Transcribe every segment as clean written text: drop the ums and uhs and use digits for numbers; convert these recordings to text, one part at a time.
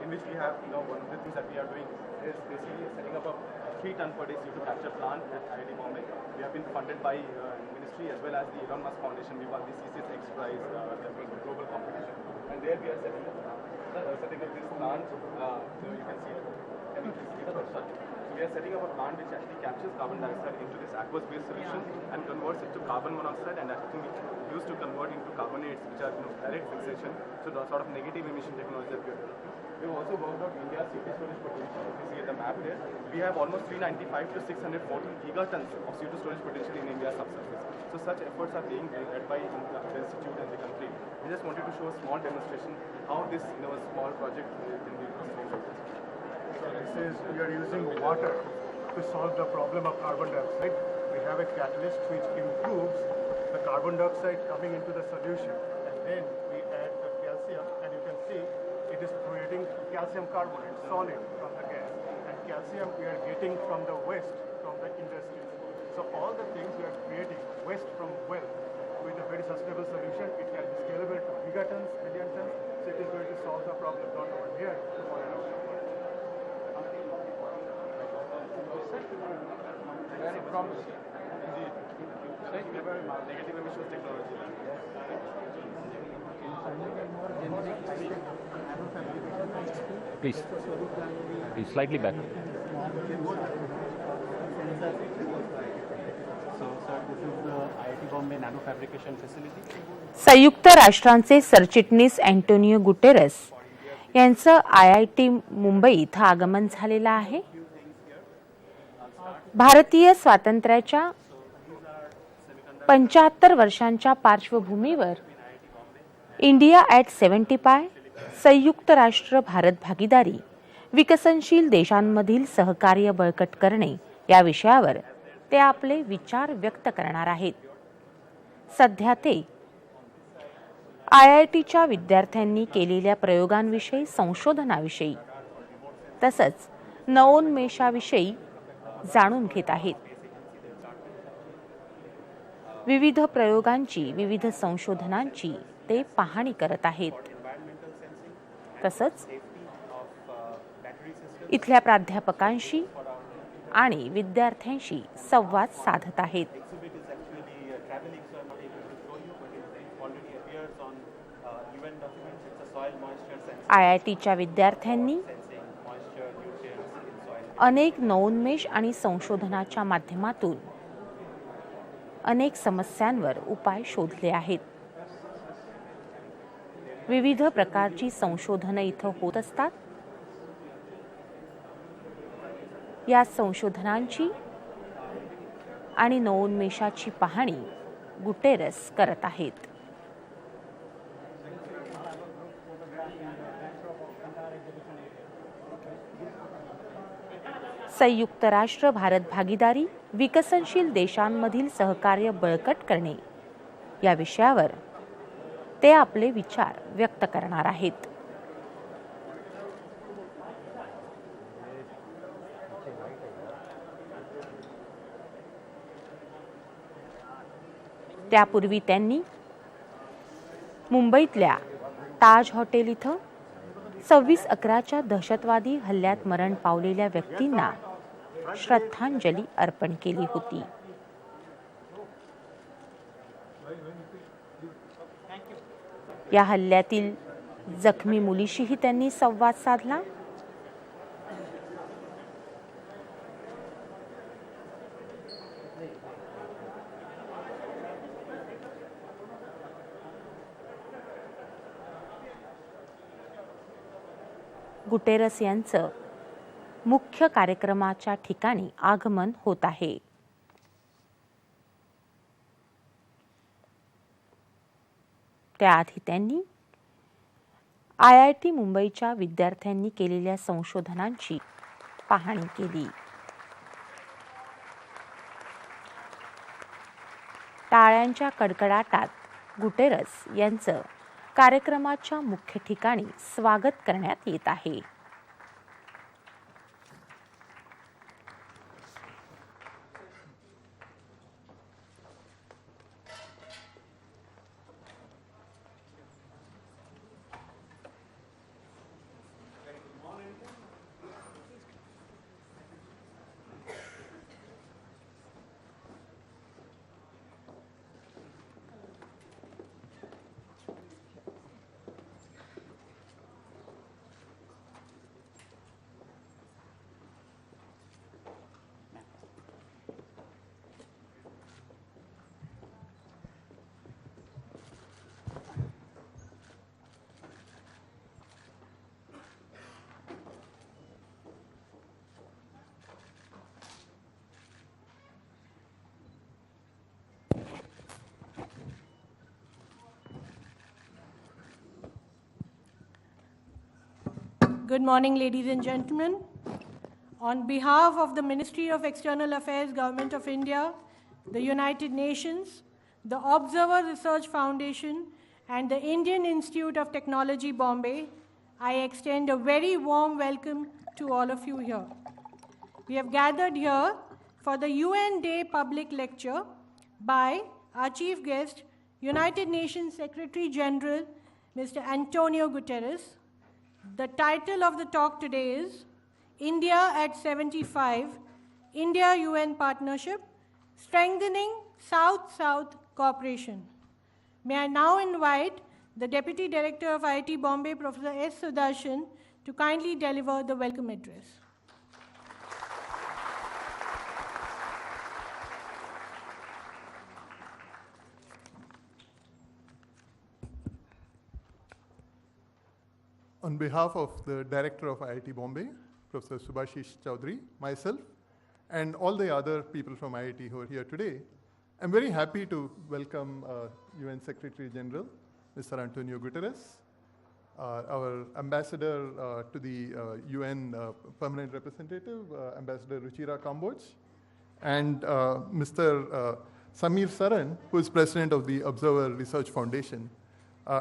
in which we have, one of the things that we are doing is basically setting up a 3-ton per day CO2 capture plant at IIT Bombay. We have been funded by ministry as well as the Elon Musk Foundation. We won the C6X prize, the global competition, and there we are setting up this plant. You can see it. Can you please see the website? So we are setting up a plant which actually captures carbon dioxide into this aqueous-based solution and converts it to carbon monoxide, and actually used to convert into carbonates, which are direct fixation. So the sort of negative emission technology that we are doing. We've also worked out India's CO2 storage potential. If you see the map there, we have almost 395 to 640 gigatons of CO2 storage potential in India's subsurface. So such efforts are being led by the institute and the country. We just wanted to show a small demonstration how this small project can be possible. So this is, we are using water to solve the problem of carbon dioxide. We have a catalyst which improves the carbon dioxide coming into the solution, and then we add the calcium, and you can see it is creating calcium carbonate solid from the gas, and calcium we are getting from the waste from the industry. So all the things we are creating waste from well with a very sustainable solution. It can be scalable to gigatons, million tons. So it is going to solve the problem not over here, but around the world. Very promising. Indeed. Negative emissions technology. Please slightly back. संयुक्त राष्ट्रांचे सरचिटणीस Antonio Guterres यांचं IIT Mumbai इथं आगमन झालेलं आहे. भारतीय स्वातंत्र्याच्या 75 वर्षांच्या पार्श्वभूमीवर इंडिया ॲट 75 संयुक्त राष्ट्र भारत भागीदारी विकसनशील देशांमधील सहकार्य बळकट करणे या विषयावर ते आपले विचार व्यक्त करणार आहेत. सध्या ते आयआयटीच्या विद्यार्थ्यांनी केलेल्या प्रयोगांविषयी, संशोधनाविषयी तसंच नवोन्मेषाविषयी जाणून घेत आहेत. विविध प्रयोगांची, विविध संशोधनांची ते पाहणी करत आहेत. तसंच इथल्या प्राध्यापकांशी आणि विद्यार्थ्यांशी संवाद साधत आहेत. आयआयटीच्या विद्यार्थ्यांनी अनेक नवोन्मेष आणि संशोधनाच्या माध्यमातून अनेक समस्यांवर उपाय शोधले आहेत. विविध प्रकारची संशोधनं इथं होत असतात. या संशोधनांची आणि नवोन्मेषाची पाहणी गुटेरस करत आहेत. संयुक्त राष्ट्र भारत भागीदारी विकसनशील देशांमधील सहकार्य बळकट करणे या विषयावर ते आपले विचार व्यक्त करणार आहेत. त्यापूर्वी त्यांनी मुंबईतल्या ताज हॉटेल इथं 26/11च्या दहशतवादी हल्ल्यात मरण पावलेल्या व्यक्तींना श्रद्धांजली अर्पण केली होती. या हल्ल्यातील जखमी मुलीशीही त्यांनी संवाद साधला. गुटेरस यांचं मुख्य कार्यक्रमाच्या ठिकाणी आगमन होत आहे. त्याआधी त्यांनी आयआयटी मुंबईच्या विद्यार्थ्यांनी केलेल्या संशोधनांची पाहणी केली. टाळ्यांच्या कडकडाटात गुटेरस यांचं कार्यक्रमाच्या मुख्य ठिकाणी स्वागत करण्यात येत आहे. Good morning, ladies and gentlemen. On behalf of the Ministry of External Affairs, Government of India, the United Nations, the Observer Research Foundation, and the Indian Institute of Technology, Bombay, I extend a very warm welcome to all of you here. We have gathered here for the UN Day public lecture by our chief guest, United Nations Secretary General, Mr. Antonio Guterres. The title of the talk today is India at 75, India-UN Partnership, Strengthening South-South Cooperation. May I now invite the Deputy Director of IIT Bombay, Professor S. Sudarshan, to kindly deliver the welcome address. On behalf of the Director of IIT Bombay, Professor Subhashish Chowdhury, myself, and all the other people from IIT who are here today, I'm very happy to welcome UN Secretary General, Mr. Antonio Guterres, our Ambassador to the UN Permanent Representative, Ambassador Ruchira Kamboj, and Mr. Samir Saran, who is President of the Observer Research Foundation,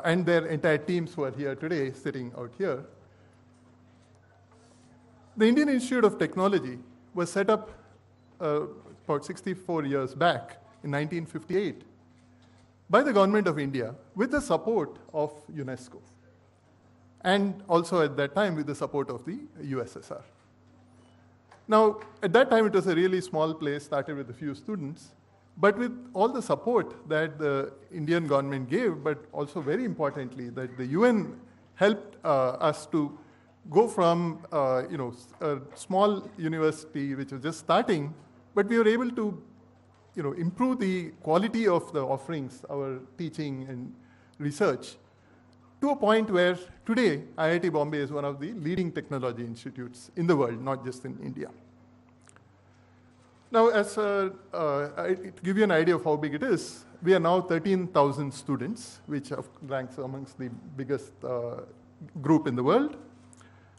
and their entire teams who are here today, sitting out here. The Indian Institute of Technology was set up about 64 years back in 1958 by the government of India with the support of UNESCO, and also at that time with the support of the USSR. Now, at that time it was a really small place, started with a few students, but with all the support that the Indian government gave, but also very importantly that the UN helped us to go from a small university which was just starting, but we were able to improve the quality of the offerings, our teaching and research, to a point where today IIT Bombay is one of the leading technology institutes in the world, not just in India. Now, to give you an idea of how big it is, we are now 13,000 students, which ranks amongst the biggest group in the world.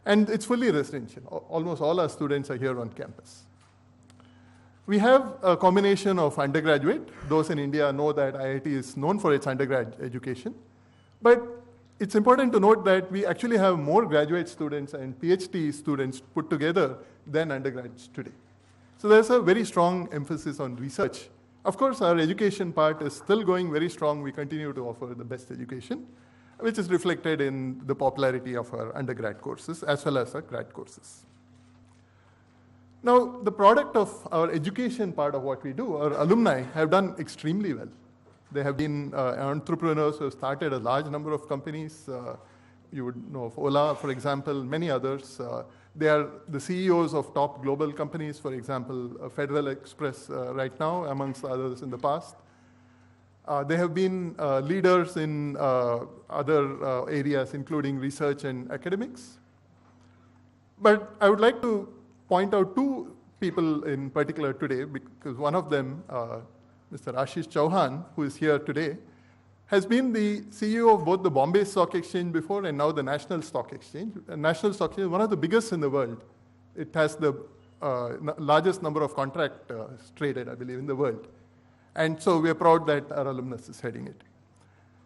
And it's fully residential. Almost all our students are here on campus. We have a combination of undergraduate. Those in India know that IIT is known for its undergrad education. But it's important to note that we actually have more graduate students and PhD students put together than undergrads today. So there's a very strong emphasis on research. Of course, our education part is still going very strong. We continue to offer the best education, which is reflected in the popularity of our undergrad courses as well as our grad courses. Now, the product of our education part of what we do, our alumni have done extremely well. They have been entrepreneurs who have started a large number of companies. You would know of Ola, for example, many others. They are the CEOs of top global companies, for example, Federal Express right now, amongst others in the past. They have been leaders in other areas, including research and academics. But I would like to point out two people in particular today, because one of them, Mr. Ashish Chauhan, who is here today, has been the CEO of both the Bombay Stock Exchange before and now the National Stock Exchange. The National Stock Exchange is one of the biggest in the world. It has the largest number of contracts traded, I believe, in the world. And so we are proud that our alumnus is heading it.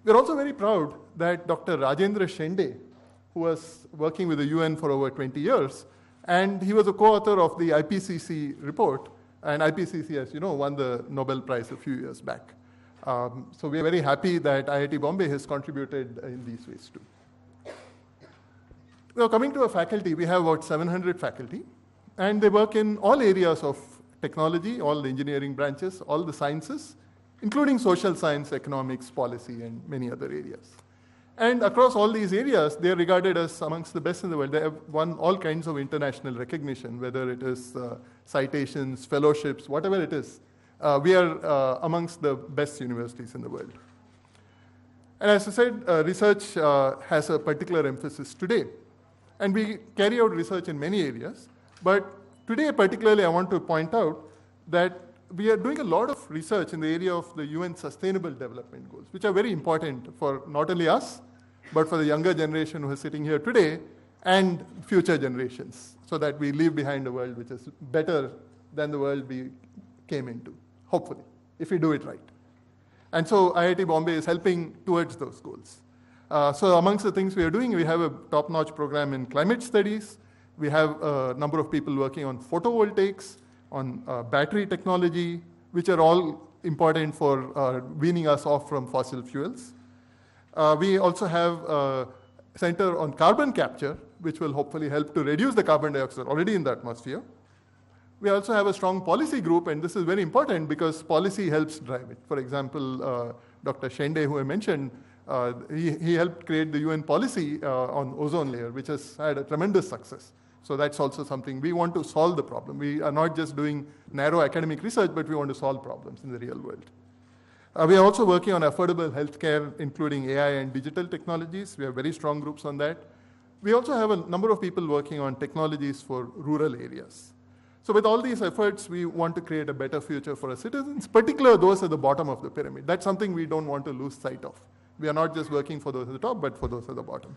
We're also very proud that Dr. Rajendra Shende, who was working with the UN for over 20 years, and he was a co-author of the IPCC report, and IPCC, as you know, won the Nobel Prize a few years back. So we are very happy that IIT Bombay has contributed in these ways too. Now, coming to our faculty, we have about 700 faculty, and they work in all areas of technology, all the engineering branches, all the sciences, including social science, economics, policy, and many other areas. And across all these areas, they are regarded as amongst the best in the world. They have won all kinds of international recognition, whether it is citations, fellowships, whatever it is. We are amongst the best universities in the world. And as I said, research has a particular emphasis today. And we carry out research in many areas. But today, particularly, I want to point out that we are doing a lot of research in the area of the UN Sustainable Development Goals, which are very important for not only us, but for the younger generation who is sitting here today, and future generations, so that we leave behind a world which is better than the world we came into, hopefully, if we do it right. And so IIT Bombay is helping towards those goals. So amongst the things we are doing, we have a top-notch program in climate studies. We have a number of people working on photovoltaics, on battery technology, which are all important for weaning us off from fossil fuels. We also have a center on carbon capture, which will hopefully help to reduce the carbon dioxide already in the atmosphere. We also have a strong policy group, and this is very important because policy helps drive it. For example, Dr. Shende, who I mentioned, he helped create the UN policy on ozone layer, which has had a tremendous success. So that's also something. We want to solve the problem. We are not just doing narrow academic research, but we want to solve problems in the real world. We are also working on affordable healthcare, including AI and digital technologies. We have very strong groups on that. We also have a number of people working on technologies for rural areas. So with all these efforts, we want to create a better future for our citizens, particularly those at the bottom of the pyramid. That's something we don't want to lose sight of. We are not just working for those at the top, but for those at the bottom.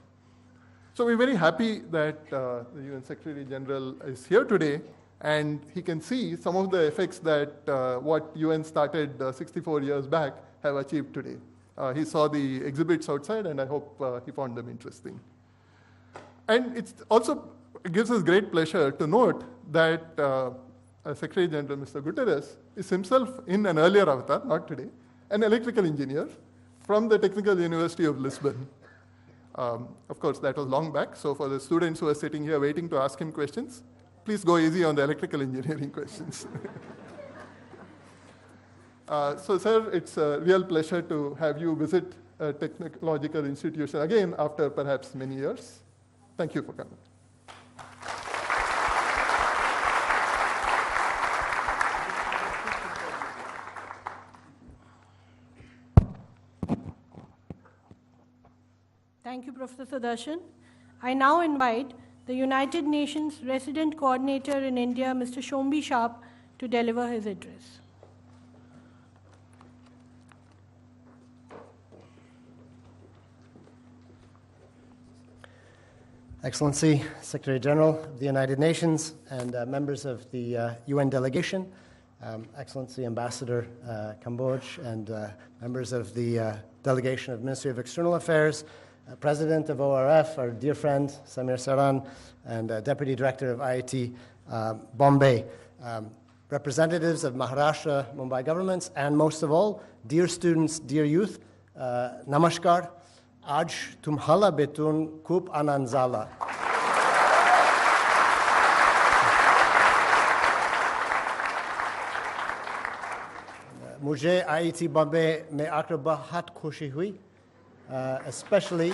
So we're very happy that the UN Secretary General is here today, and he can see some of the effects that what UN started 64 years back have achieved today. He saw the exhibits outside, and I hope he found them interesting. And it also gives us great pleasure to note that Secretary General Mr. Guterres is himself, in an earlier avatar, not today, an electrical engineer from the Technical University of Lisbon. Of course, that was long back, so for the students who are sitting here waiting to ask him questions, please go easy on the electrical engineering questions. So, sir, it's a real pleasure to have you visit a technological institution again after perhaps many years. Thank you for coming. Thank you, Professor Sudarshan. I now invite the United Nations Resident Coordinator in India, Mr. Shombi Sharp, to deliver his address. Excellency, Secretary General of the United Nations and members of the UN delegation, Excellency Ambassador Kamboj and members of the delegation of Ministry of External Affairs, President of ORF, our dear friend Samir Saran, and Deputy Director of IIT Bombay, representatives of Maharashtra, Mumbai governments, and most of all, dear students, dear youth, namaskar. Aj tumhala betun khub anand zala. मुझे IIT Bombay में आकर बहुत खुशी हुई, especially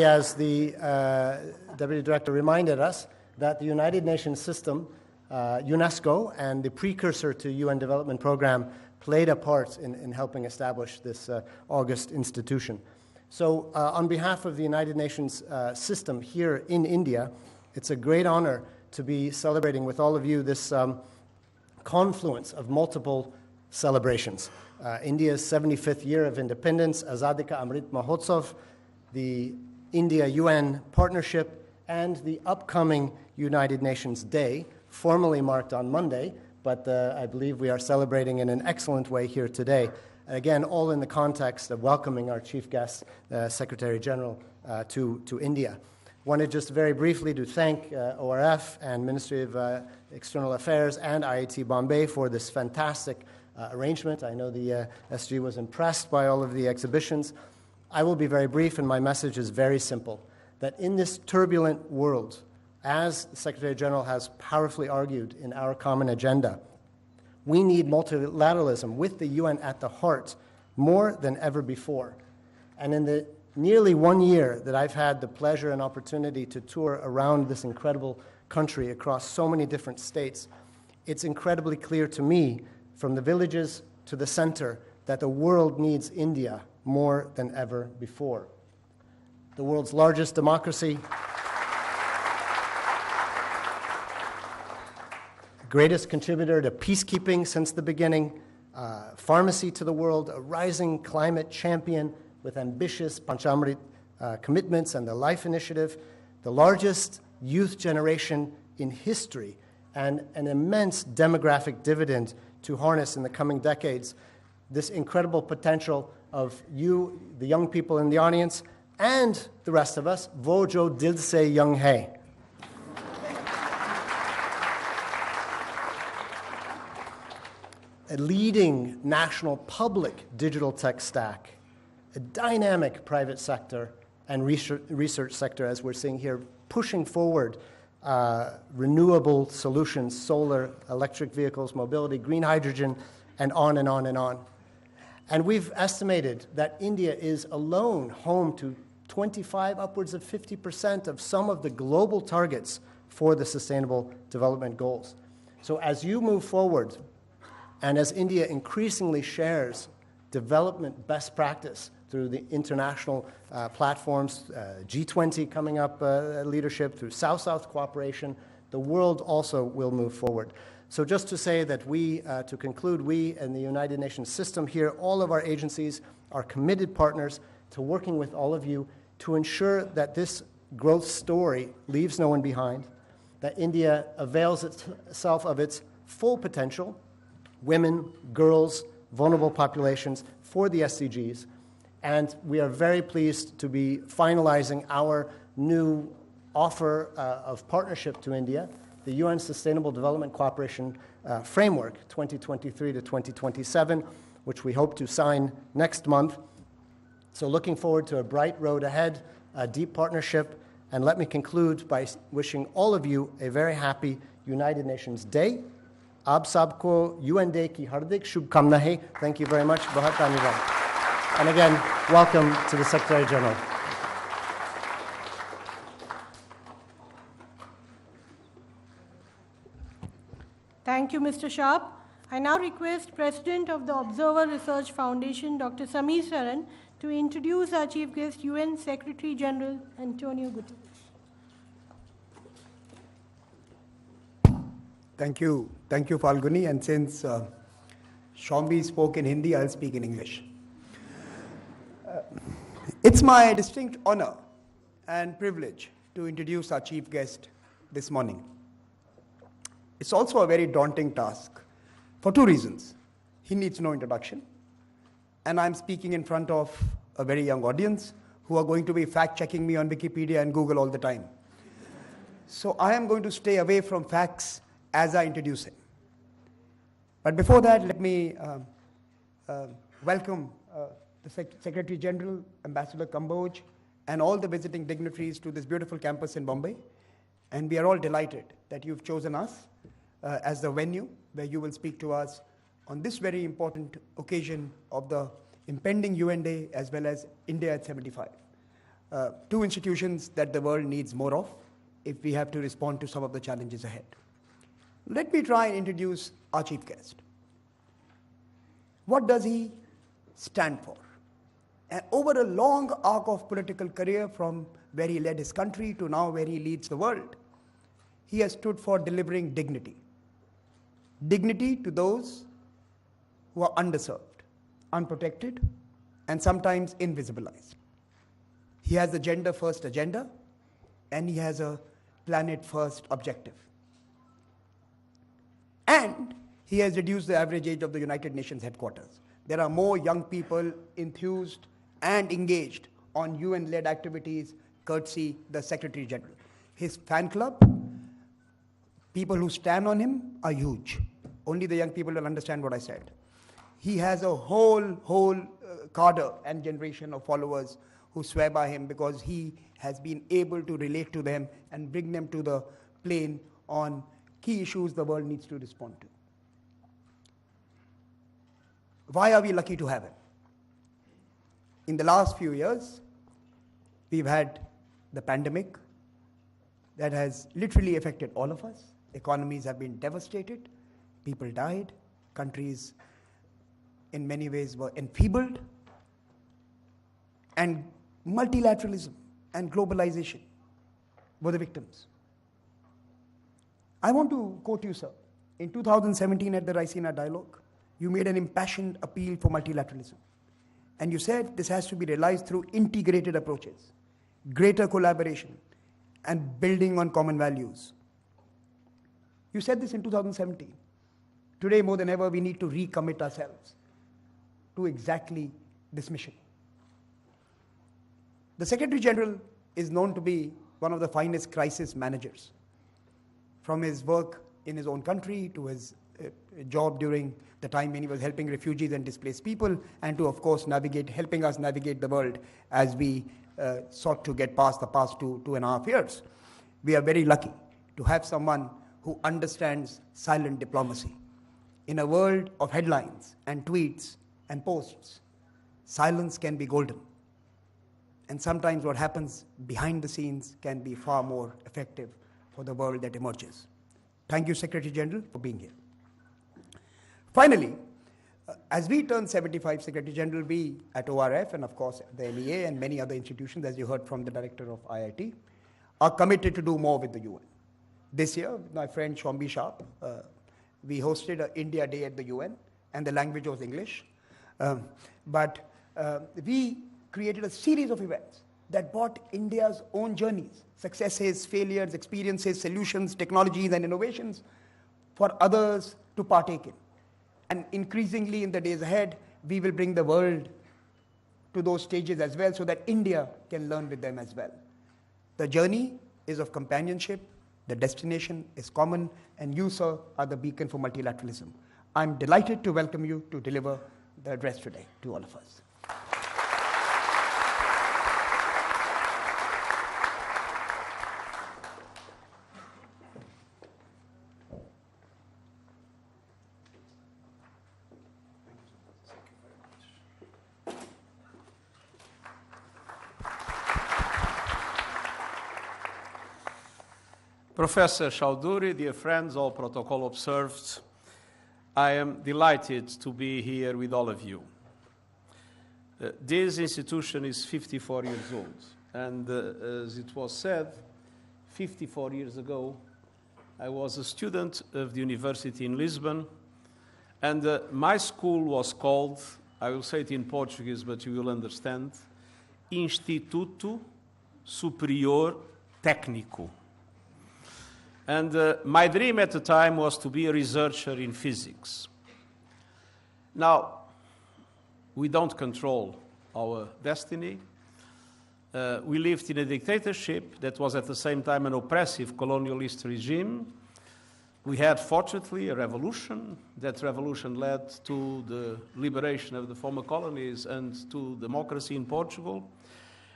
as the Deputy Director reminded us that the United Nations system, UNESCO, and the precursor to UN Development Program played a part in helping establish this august institution. So on behalf of the United Nations system here in India, it's a great honor to be celebrating with all of you this confluence of multiple celebrations. India's 75th year of independence, Azadi Ka Amrit Mahotsav, the India-UN partnership, and the upcoming United Nations Day, formally marked on Monday, but I believe we are celebrating in an excellent way here today. Again, all in the context of welcoming our chief guest, Secretary General, to India. Wanted just very briefly to thank ORF and Ministry of External Affairs and IIT Bombay for this fantastic arrangement. I know the SG was impressed by all of the exhibitions. I will be very brief, and my message is very simple, that in this turbulent world, as the Secretary General has powerfully argued in our common agenda, we need multilateralism with the UN at the heart more than ever before. And in the nearly 1 year that I've had the pleasure and opportunity to tour around this incredible country across so many different states, it's incredibly clear to me, from the villages to the center, that the world needs India more than ever before. The world's largest democracy, greatest contributor to peacekeeping since the beginning, pharmacy to the world, a rising climate champion, with ambitious Panchamrit commitments and the Life Initiative, the largest youth generation in history, and an immense demographic dividend to harness in the coming decades. This incredible potential of you, the young people in the audience, and the rest of us, Vojo Dil Se Young Hai. A leading national public digital tech stack, a dynamic private sector and research sector, as we're seeing here, pushing forward renewable solutions, solar, electric vehicles, mobility, green hydrogen, and on and on and on. And we've estimated that India is alone home to 25, upwards of 50% of some of the global targets for the Sustainable Development Goals. So as you move forward, and as India increasingly shares development best practice through the international platforms, G20 coming up leadership, through South-South cooperation, the world also will move forward. So just to say that we, to conclude, we and the United Nations system here, all of our agencies are committed partners to working with all of you to ensure that this growth story leaves no one behind, that India avails itself of its full potential, women, girls, vulnerable populations, for the SDGs. And we are very pleased to be finalizing our new offer of partnership to India, the UN Sustainable Development Cooperation Framework 2023 to 2027, which we hope to sign next month. So looking forward to a bright road ahead, a deep partnership, and let me conclude by wishing all of you a very happy United Nations Day. Aap sabko UN Day ki hardik shubhkamnaएं. Thank you very much. Bahut dhanyawad. And again, welcome to the Secretary General. Thank you, Mr. Sharp. I now request President of the Observer Research Foundation, Dr. Sameer Saran, to introduce our chief guest, UN Secretary General Antonio Guterres. Thank you, Falguni. And since Shombi spoke in Hindi, I'll speak in English. It's my distinct honor and privilege to introduce our chief guest this morning. It's also a very daunting task for two reasons. He needs no introduction, and I'm speaking in front of a very young audience who are going to be fact-checking me on Wikipedia and Google all the time. So I am going to stay away from facts as I introduce him. But before that, let me welcome the Secretary General, Ambassador Kamboj, and all the visiting dignitaries to this beautiful campus in Bombay. And we are all delighted that you've chosen us as the venue where you will speak to us on this very important occasion of the impending UN Day as well as India at 75. Two institutions that the world needs more of if we have to respond to some of the challenges ahead. Let me try and introduce our chief guest. What does he stand for? And over a long arc of political career, from where he led his country to now where he leads the world, he has stood for delivering dignity. Dignity to those who are underserved, unprotected, and sometimes invisibilized. He has a gender-first agenda, and he has a planet-first objective. And he has reduced the average age of the United Nations headquarters. There are more young people enthused and engaged on UN-led activities, courtesy the Secretary General. His fan club, people who stand on him, are huge. Only the young people will understand what I said. He has a whole cadre and generation of followers who swear by him because he has been able to relate to them and bring them to the plane on key issues the world needs to respond to. Why are we lucky to have him? In the last few years, we've had the pandemic that has literally affected all of us. Economies have been devastated. People died. Countries, in many ways, were enfeebled. And multilateralism and globalization were the victims. I want to quote you, sir. In 2017 at the Raisina Dialogue, you made an impassioned appeal for multilateralism. And you said this has to be realized through integrated approaches, greater collaboration, and building on common values. You said this in 2017. Today, more than ever, we need to recommit ourselves to exactly this mission. The Secretary General is known to be one of the finest crisis managers. From his work in his own country to his job during the time when he was helping refugees and displaced people, and to, of course, helping us navigate the world as we sought to get past the past 2.5 years. We are very lucky to have someone who understands silent diplomacy. In a world of headlines and tweets and posts, silence can be golden. And sometimes what happens behind the scenes can be far more effective for the world that emerges. Thank you, Secretary General, for being here. Finally, as we turn 75, Secretary General, we at ORF and of course the LEA and many other institutions, as you heard from the director of IIT, are committed to do more with the UN. This year, my friend Shombi Sharp, we hosted an India Day at the UN, and the language was English. But we created a series of events that brought India's own journeys, successes, failures, experiences, solutions, technologies, and innovations for others to partake in. And increasingly in the days ahead, we will bring the world to those stages as well so that India can learn with them as well. The journey is of companionship, the destination is common, and you, sir, are the beacon for multilateralism. I'm delighted to welcome you to deliver the address today to all of us. Professor Chowdhury, dear friends, all protocol observed, I am delighted to be here with all of you. This institution is 54 years old, and as it was said, 54 years ago, I was a student of the university in Lisbon, and my school was called, I will say it in Portuguese, but you will understand, Instituto Superior Técnico. And my dream at the time was to be a researcher in physics. Now, we don't control our destiny. We lived in a dictatorship that was at the same time an oppressive colonialist regime. We had, fortunately, a revolution. That revolution led to the liberation of the former colonies and to democracy in Portugal.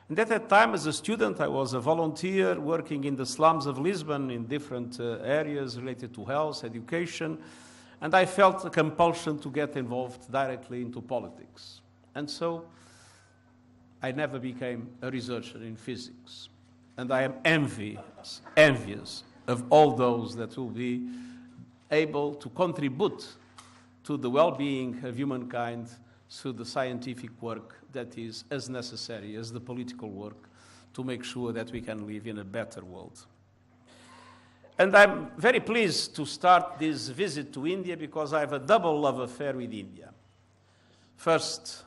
And at that time, as a student, I was a volunteer working in the slums of Lisbon in different areas related to health, education, and I felt a compulsion to get involved directly into politics. And so I never became a researcher in physics. And I am envious of all those that will be able to contribute to the well-being of humankind through the scientific work that is as necessary as the political work to make sure that we can live in a better world. And I'm very pleased to start this visit to India because I have a double love affair with India. First,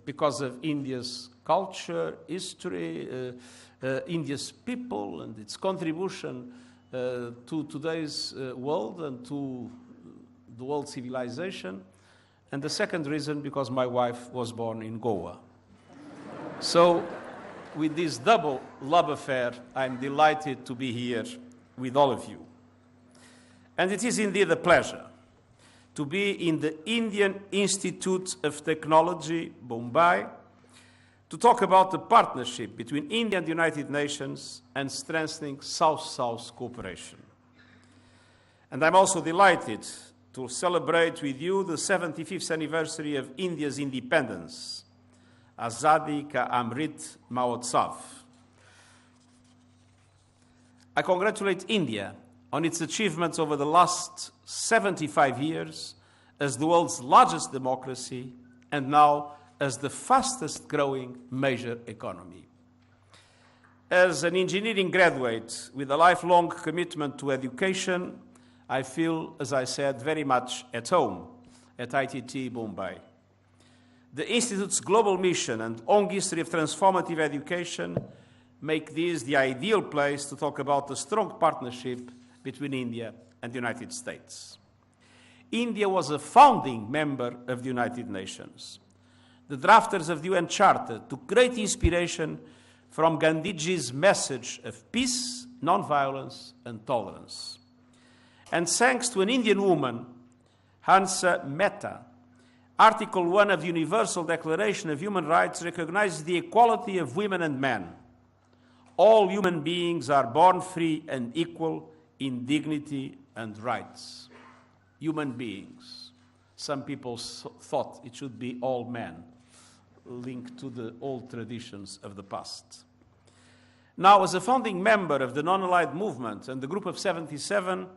because of India's culture, history, India's people, and its contribution to today's world and to the world civilization. And the second reason, because my wife was born in Goa. So, with this double love affair, I'm delighted to be here with all of you. And it is indeed a pleasure to be in the Indian Institute of Technology, Bombay, to talk about the partnership between India and the United Nations and strengthening South-South cooperation. And I'm also delighted to celebrate with you the 75th anniversary of India's independence, Azadi Ka Amrit Mahotsav. I congratulate India on its achievements over the last 75 years as the world's largest democracy and now as the fastest growing major economy. As an engineering graduate with a lifelong commitment to education, I feel, as I said, very much at home at ITT Bombay. The Institute's global mission and long history of transformative education make this the ideal place to talk about the strong partnership between India and the United States. India was a founding member of the United Nations. The drafters of the UN Charter took great inspiration from Gandhiji's message of peace, non-violence, and tolerance. And thanks to an Indian woman, Hansa Mehta, Article 1 of the Universal Declaration of Human Rights recognizes the equality of women and men. All human beings are born free and equal in dignity and rights. Human beings. Some people thought it should be all men, linked to the old traditions of the past. Now, as a founding member of the Non-Aligned Movement and the Group of 77,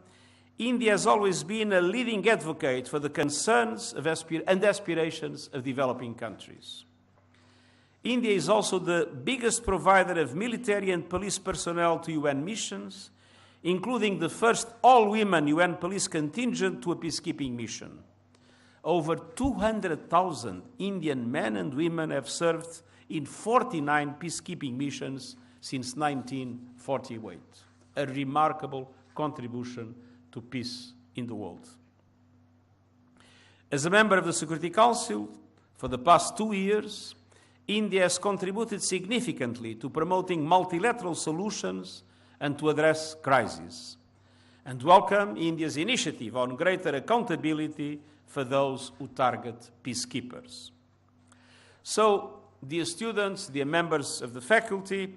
India has always been a leading advocate for the concerns of and aspirations of developing countries. India is also the biggest provider of military and police personnel to UN missions, including the first all-women UN police contingent to a peacekeeping mission. Over 200,000 Indian men and women have served in 49 peacekeeping missions since 1948, a remarkable contribution to peace in the world. As a member of the Security Council for the past 2 years, India has contributed significantly to promoting multilateral solutions and to address crises, and welcome India's initiative on greater accountability for those who target peacekeepers. So, dear students, dear members of the faculty,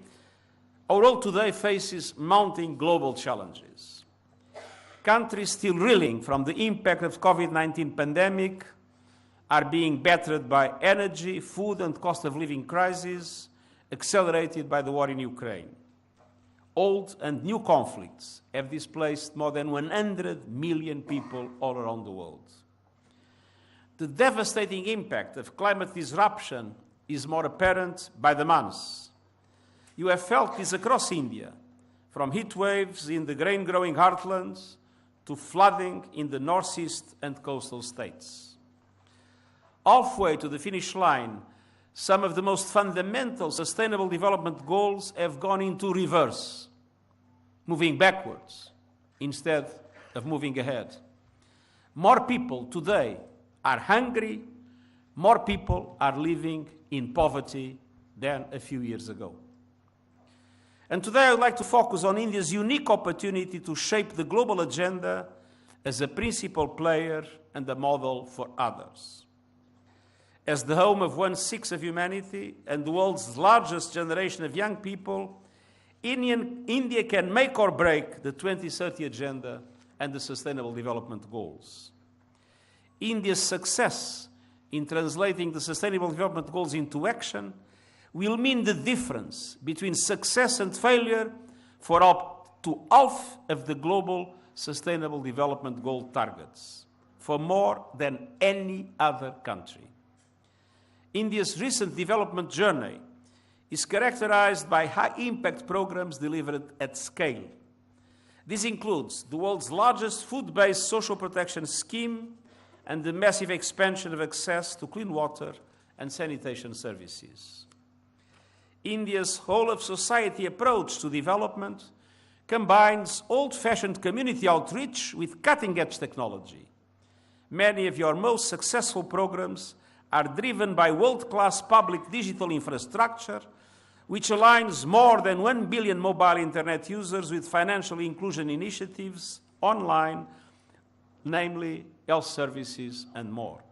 our world today faces mounting global challenges. Countries still reeling from the impact of the COVID-19 pandemic are being battered by energy, food, and cost of living crises, accelerated by the war in Ukraine. Old and new conflicts have displaced more than 100 million people all around the world. The devastating impact of climate disruption is more apparent by the months. You have felt this across India, from heat waves in the grain-growing heartlands to flooding in the northeast and coastal states. Halfway to the finish line, some of the most fundamental sustainable development goals have gone into reverse, moving backwards instead of moving ahead. More people today are hungry, more people are living in poverty than a few years ago. And today I would like to focus on India's unique opportunity to shape the global agenda as a principal player and a model for others. As the home of 1/6 of humanity and the world's largest generation of young people, India can make or break the 2030 Agenda and the Sustainable Development Goals. India's success in translating the Sustainable Development Goals into action will mean the difference between success and failure for up to half of the global Sustainable Development Goal targets, for more than any other country. India's recent development journey is characterized by high-impact programs delivered at scale. This includes the world's largest food-based social protection scheme and the massive expansion of access to clean water and sanitation services. India's whole-of-society approach to development combines old-fashioned community outreach with cutting-edge technology. Many of your most successful programs are driven by world-class public digital infrastructure, which aligns more than 1 billion mobile internet users with financial inclusion initiatives online, namely health services and more.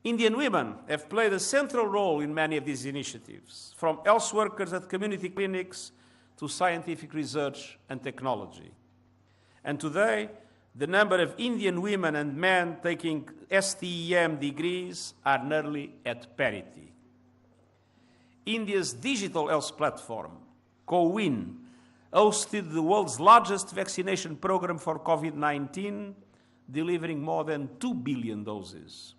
Indian women have played a central role in many of these initiatives, from health workers at community clinics to scientific research and technology. And today, the number of Indian women and men taking STEM degrees are nearly at parity. India's digital health platform, CoWIN, hosted the world's largest vaccination program for COVID-19, delivering more than 2 billion doses.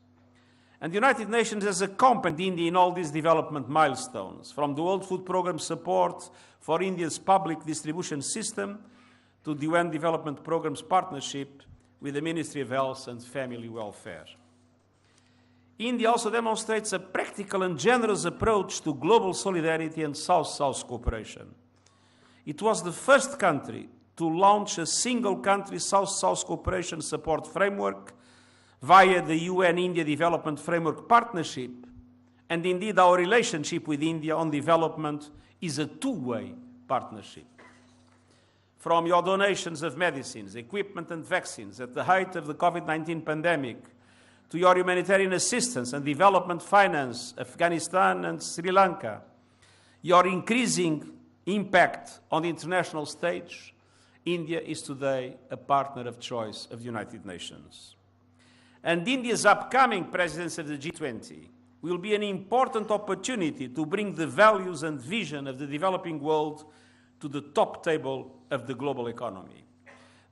And the United Nations has accompanied India in all these development milestones, from the World Food Programme support for India's public distribution system to the UN Development Programme's partnership with the Ministry of Health and Family Welfare. India also demonstrates a practical and generous approach to global solidarity and South-South cooperation. It was the first country to launch a single country South-South cooperation support framework via the UN-India Development Framework Partnership, and indeed our relationship with India on development is a two-way partnership. From your donations of medicines, equipment and vaccines at the height of the COVID-19 pandemic, to your humanitarian assistance and development finance, Afghanistan and Sri Lanka, your increasing impact on the international stage, India is today a partner of choice of the United Nations. And India's upcoming presidency of the G20 will be an important opportunity to bring the values and vision of the developing world to the top table of the global economy.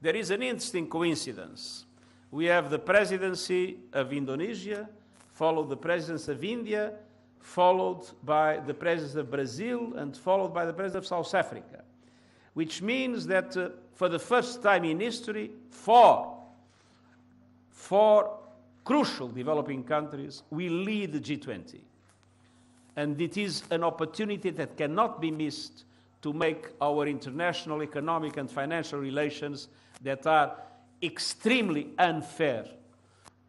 There is an interesting coincidence. We have the presidency of Indonesia, followed the presidency of India, followed by the presidency of Brazil, and followed by the presidency of South Africa, which means that for the first time in history, four crucial developing countries will lead the G20. And it is an opportunity that cannot be missed to make our international economic and financial relations that are extremely unfair.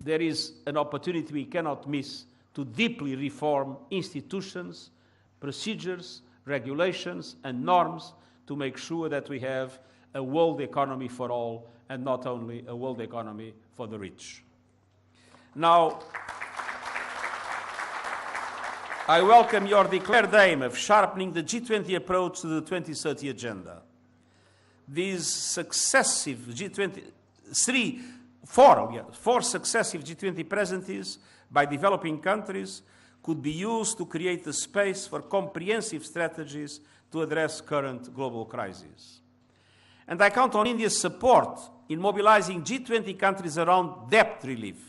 There is an opportunity we cannot miss to deeply reform institutions, procedures, regulations, and norms to make sure that we have a world economy for all and not only a world economy for the rich. Now, I welcome your declared aim of sharpening the G20 approach to the 2030 agenda. These successive four successive G20 presidencies by developing countries could be used to create the space for comprehensive strategies to address current global crises. And I count on India's support in mobilizing G20 countries around debt relief.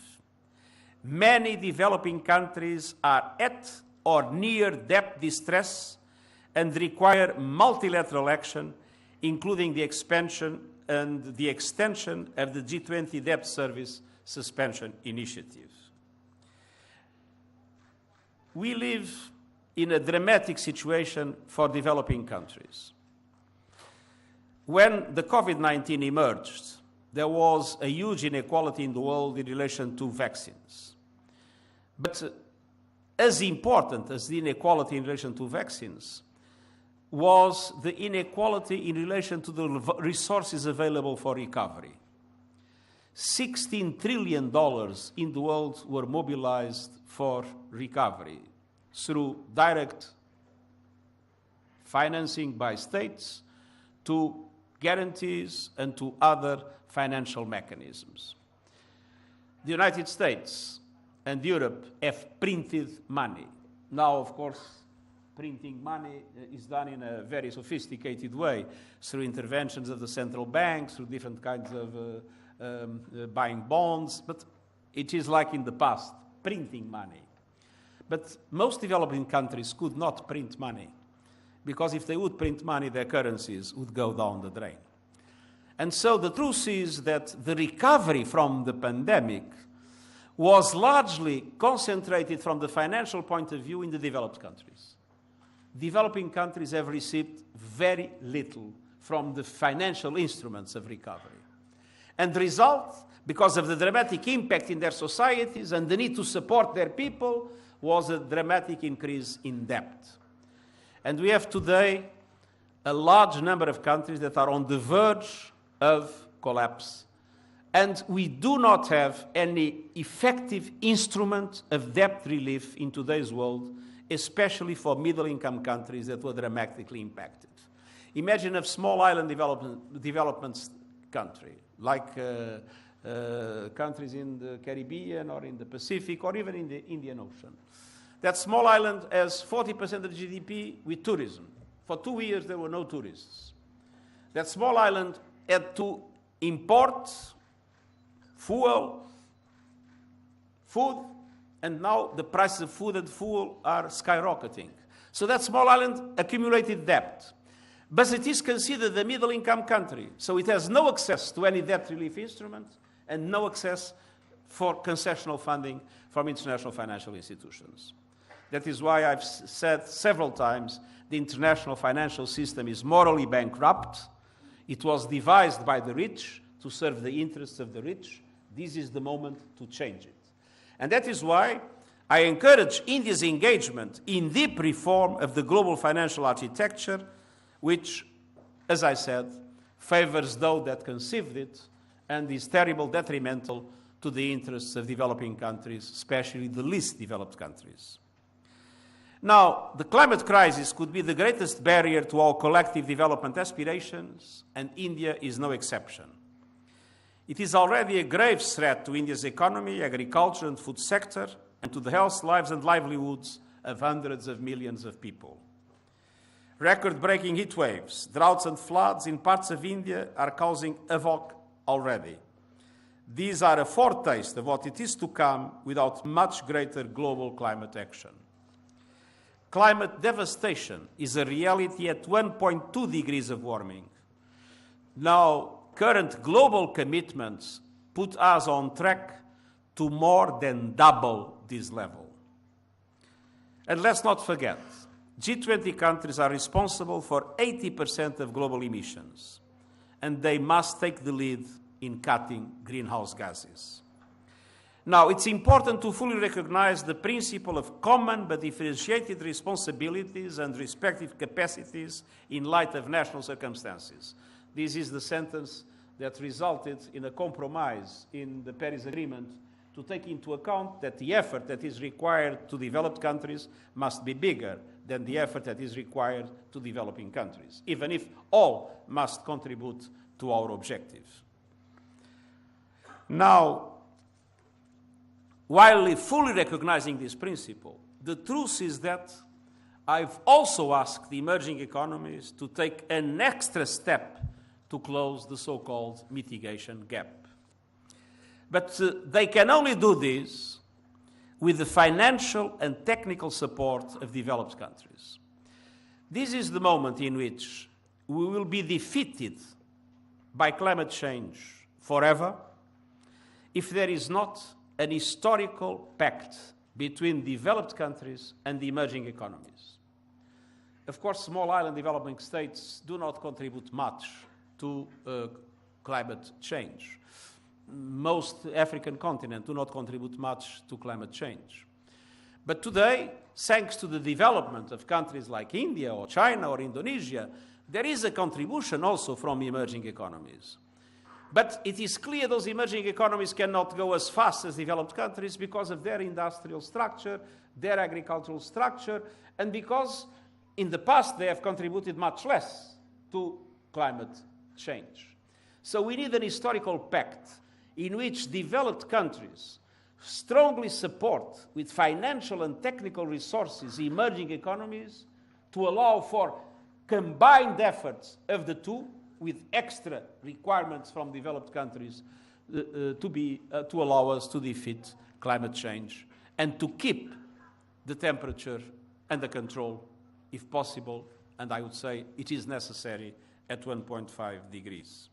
Many developing countries are at or near debt distress and require multilateral action, including the expansion and the extension of the G20 debt service suspension initiative. We live in a dramatic situation for developing countries. When the COVID-19 emerged, there was a huge inequality in the world in relation to vaccines. But as important as the inequality in relation to vaccines was the inequality in relation to the resources available for recovery. $16 trillion in the world were mobilized for recovery through direct financing by states to guarantees and to other financial mechanisms. The United States and Europe have printed money. Now, of course, printing money is done in a very sophisticated way through interventions of the central banks, through different kinds of buying bonds, but it is like in the past, printing money. But most developing countries could not print money, because if they would print money, their currencies would go down the drain. And so the truth is that the recovery from the pandemic was largely concentrated from the financial point of view in the developed countries. Developing countries have received very little from the financial instruments of recovery. And the result, because of the dramatic impact in their societies and the need to support their people, was a dramatic increase in debt. And we have today a large number of countries that are on the verge of collapse. And we do not have any effective instrument of debt relief in today's world, especially for middle-income countries that were dramatically impacted. Imagine a small island development country, like countries in the Caribbean or in the Pacific or even in the Indian Ocean. That small island has 40% of the GDP with tourism. For 2 years, there were no tourists. That small island had to import fuel, food, and now the prices of food and fuel are skyrocketing. So that small island accumulated debt. But it is considered a middle-income country, so it has no access to any debt relief instrument and no access for concessional funding from international financial institutions. That is why I've said several times the international financial system is morally bankrupt. It was devised by the rich to serve the interests of the rich. This is the moment to change it. And that is why I encourage India's engagement in deep reform of the global financial architecture, which, as I said, favors those that conceived it and is terribly detrimental to the interests of developing countries, especially the least developed countries. Now, the climate crisis could be the greatest barrier to our collective development aspirations, and India is no exception. It is already a grave threat to India's economy, agriculture and food sector, and to the health, lives and livelihoods of hundreds of millions of people. Record-breaking heat waves, droughts and floods in parts of India are causing havoc already. These are a foretaste of what it is to come without much greater global climate action. Climate devastation is a reality at 1.2 degrees of warming. Now, current global commitments put us on track to more than double this level. And let's not forget, G20 countries are responsible for 80% of global emissions, and they must take the lead in cutting greenhouse gases. Now, it's important to fully recognize the principle of common but differentiated responsibilities and respective capacities in light of national circumstances. This is the sentence that resulted in a compromise in the Paris Agreement to take into account that the effort that is required to developed countries must be bigger than the effort that is required to developing countries, even if all must contribute to our objective. Now, while fully recognizing this principle, the truth is that I've also asked the emerging economies to take an extra step to close the so-called mitigation gap. But they can only do this with the financial and technical support of developed countries. This is the moment in which we will be defeated by climate change forever if there is not an historical pact between developed countries and the emerging economies. Of course, small island developing states do not contribute much to climate change. Most African continent do not contribute much to climate change. But today, thanks to the development of countries like India or China or Indonesia, there is a contribution also from emerging economies. But it is clear those emerging economies cannot go as fast as developed countries because of their industrial structure, their agricultural structure, and because in the past they have contributed much less to climate change. So we need an historical pact in which developed countries strongly support with financial and technical resources emerging economies to allow for combined efforts of the two with extra requirements from developed countries to allow us to defeat climate change and to keep the temperature under control, if possible, and I would say it is necessary, at 1.5 degrees.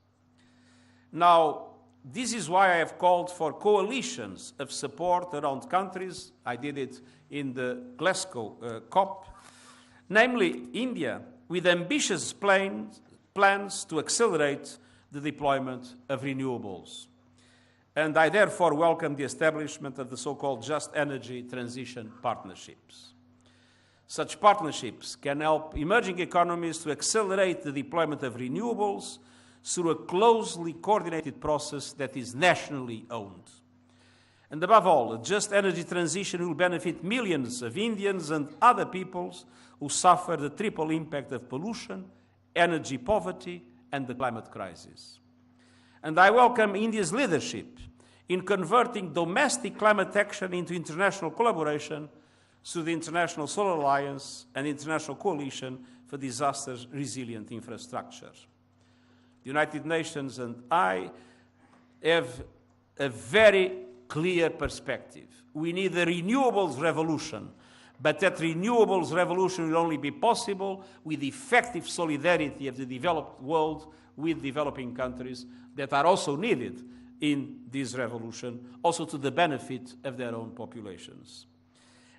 Now, this is why I have called for coalitions of support around countries. I did it in the Glasgow COP, namely India, with ambitious plans to accelerate the deployment of renewables. And I therefore welcome the establishment of the so-called Just Energy Transition Partnerships. Such partnerships can help emerging economies to accelerate the deployment of renewables through a closely coordinated process that is nationally owned. And above all, a just energy transition will benefit millions of Indians and other peoples who suffer the triple impact of pollution, energy poverty, and the climate crisis. And I welcome India's leadership in converting domestic climate action into international collaboration through the International Solar Alliance and International Coalition for Disaster-Resilient Infrastructure. The United Nations and I have a very clear perspective. We need a renewables revolution, but that renewables revolution will only be possible with effective solidarity of the developed world with developing countries that are also needed in this revolution, also to the benefit of their own populations.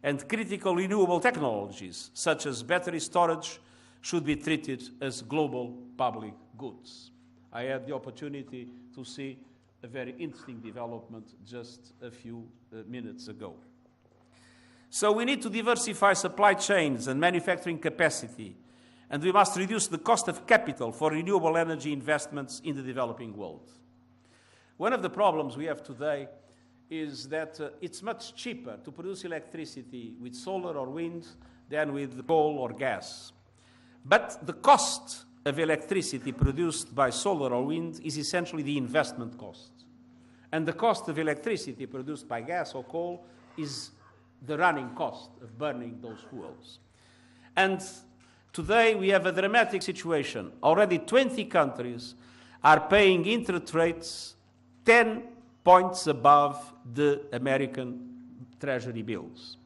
And critical renewable technologies, such as battery storage, should be treated as global public goods. I had the opportunity to see a very interesting development just a few minutes ago. So we need to diversify supply chains and manufacturing capacity, and we must reduce the cost of capital for renewable energy investments in the developing world. One of the problems we have today is that it's much cheaper to produce electricity with solar or wind than with coal or gas. But the cost of electricity produced by solar or wind is essentially the investment cost. And the cost of electricity produced by gas or coal is the running cost of burning those fuels. And today we have a dramatic situation. Already 20 countries are paying interest rates 10 points above the American Treasury bills.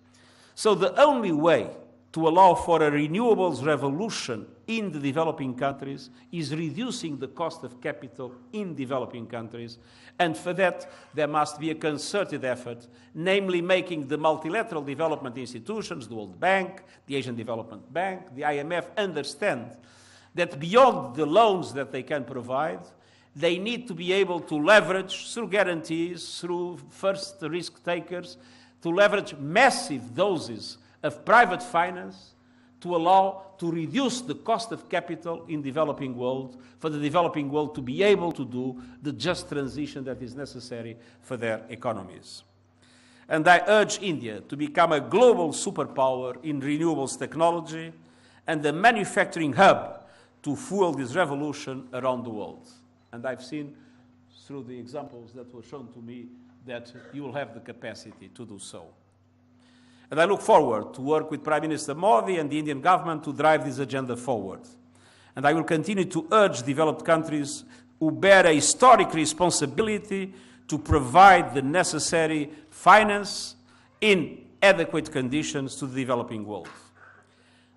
So the only way to allow for a renewables revolution in the developing countries is reducing the cost of capital in developing countries. And for that, there must be a concerted effort, namely making the multilateral development institutions, the World Bank, the Asian Development Bank, the IMF, understand that beyond the loans that they can provide, they need to be able to leverage through guarantees, through first risk takers, to leverage massive doses of private finance to allow to reduce the cost of capital in the developing world, for the developing world to be able to do the just transition that is necessary for their economies. And I urge India to become a global superpower in renewables technology and a manufacturing hub to fuel this revolution around the world. And I've seen through the examples that were shown to me that you will have the capacity to do so. And I look forward to work with Prime Minister Modi and the Indian government to drive this agenda forward. And I will continue to urge developed countries who bear a historic responsibility to provide the necessary finance in adequate conditions to the developing world.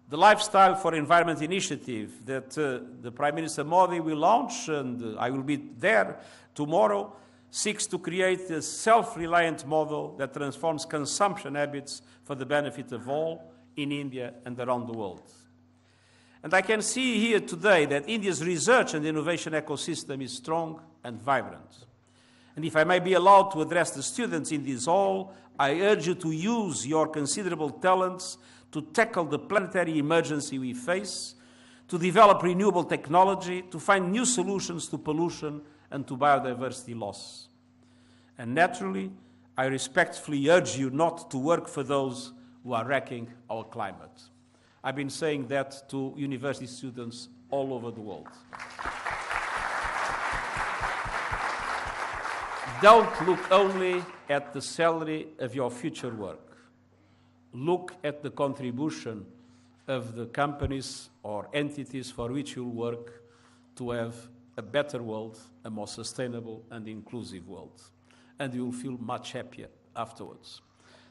The Lifestyle for Environment initiative that the Prime Minister Modi will launch, and I will be there tomorrow, seeks to create a self-reliant model that transforms consumption habits for the benefit of all in India and around the world. And I can see here today that India's research and innovation ecosystem is strong and vibrant. And if I may be allowed to address the students in this hall, I urge you to use your considerable talents to tackle the planetary emergency we face, to develop renewable technology, to find new solutions to pollution and to biodiversity loss. And naturally, I respectfully urge you not to work for those who are wrecking our climate. I've been saying that to university students all over the world. Don't look only at the salary of your future work. Look at the contribution of the companies or entities for which you'll work to have a better world, a more sustainable and inclusive world. And you'll feel much happier afterwards.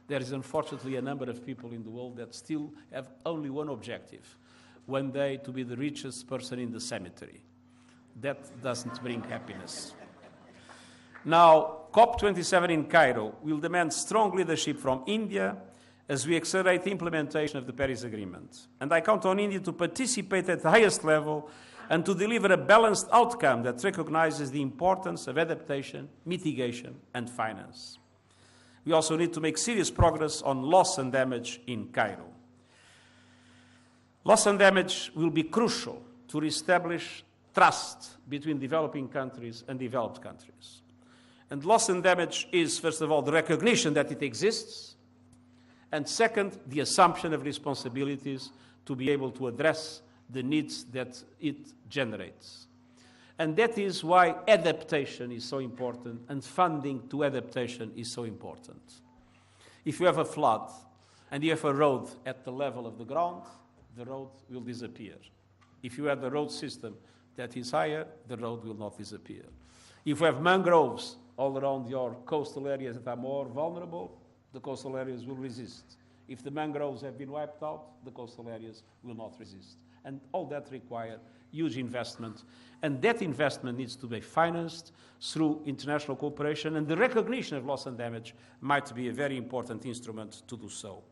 There is unfortunately a number of people in the world that still have only one objective: one day to be the richest person in the cemetery. That doesn't bring happiness. Now, COP27 in Cairo will demand strong leadership from India as we accelerate the implementation of the Paris Agreement. And I count on India to participate at the highest level and to deliver a balanced outcome that recognizes the importance of adaptation, mitigation, and finance. We also need to make serious progress on loss and damage in Cairo. Loss and damage will be crucial to reestablish trust between developing countries and developed countries. And loss and damage is, first of all, the recognition that it exists, and second, the assumption of responsibilities to be able to address the needs that it generates. And that is why adaptation is so important and funding to adaptation is so important. If you have a flood and you have a road at the level of the ground, the road will disappear. If you have the road system that is higher, the road will not disappear. If you have mangroves all around your coastal areas that are more vulnerable, the coastal areas will resist. If the mangroves have been wiped out, the coastal areas will not resist. and all that requires huge investment. And that investment needs to be financed through international cooperation, and the recognition of loss and damage might be a very important instrument to do so.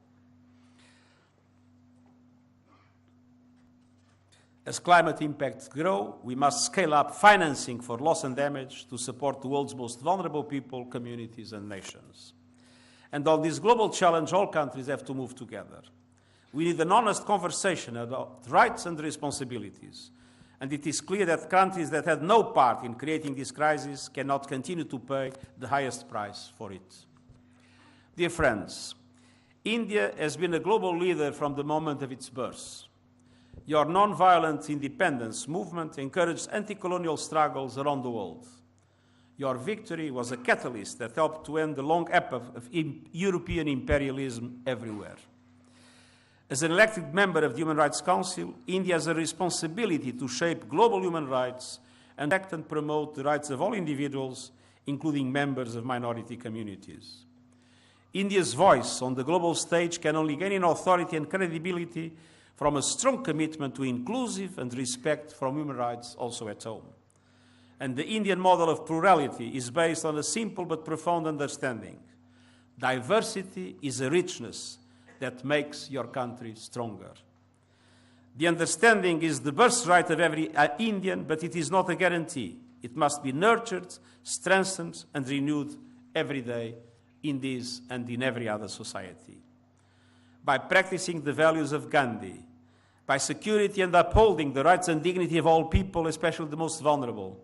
As climate impacts grow, we must scale up financing for loss and damage to support the world's most vulnerable people, communities, and nations. And on this global challenge, all countries have to move together. We need an honest conversation about rights and responsibilities. And it is clear that countries that had no part in creating this crisis cannot continue to pay the highest price for it. Dear friends, India has been a global leader from the moment of its birth. Your non-violent independence movement encouraged anti-colonial struggles around the world. Your victory was a catalyst that helped to end the long epoch of European imperialism everywhere. As an elected member of the Human Rights Council, India has a responsibility to shape global human rights and act and promote the rights of all individuals, including members of minority communities. India's voice on the global stage can only gain in authority and credibility from a strong commitment to inclusive and respect for human rights also at home. And the Indian model of plurality is based on a simple but profound understanding. Diversity is a richness that makes your country stronger. The understanding is the birthright of every Indian, but it is not a guarantee. It must be nurtured, strengthened, and renewed every day in this and in every other society. By practicing the values of Gandhi, by security and upholding the rights and dignity of all people, especially the most vulnerable,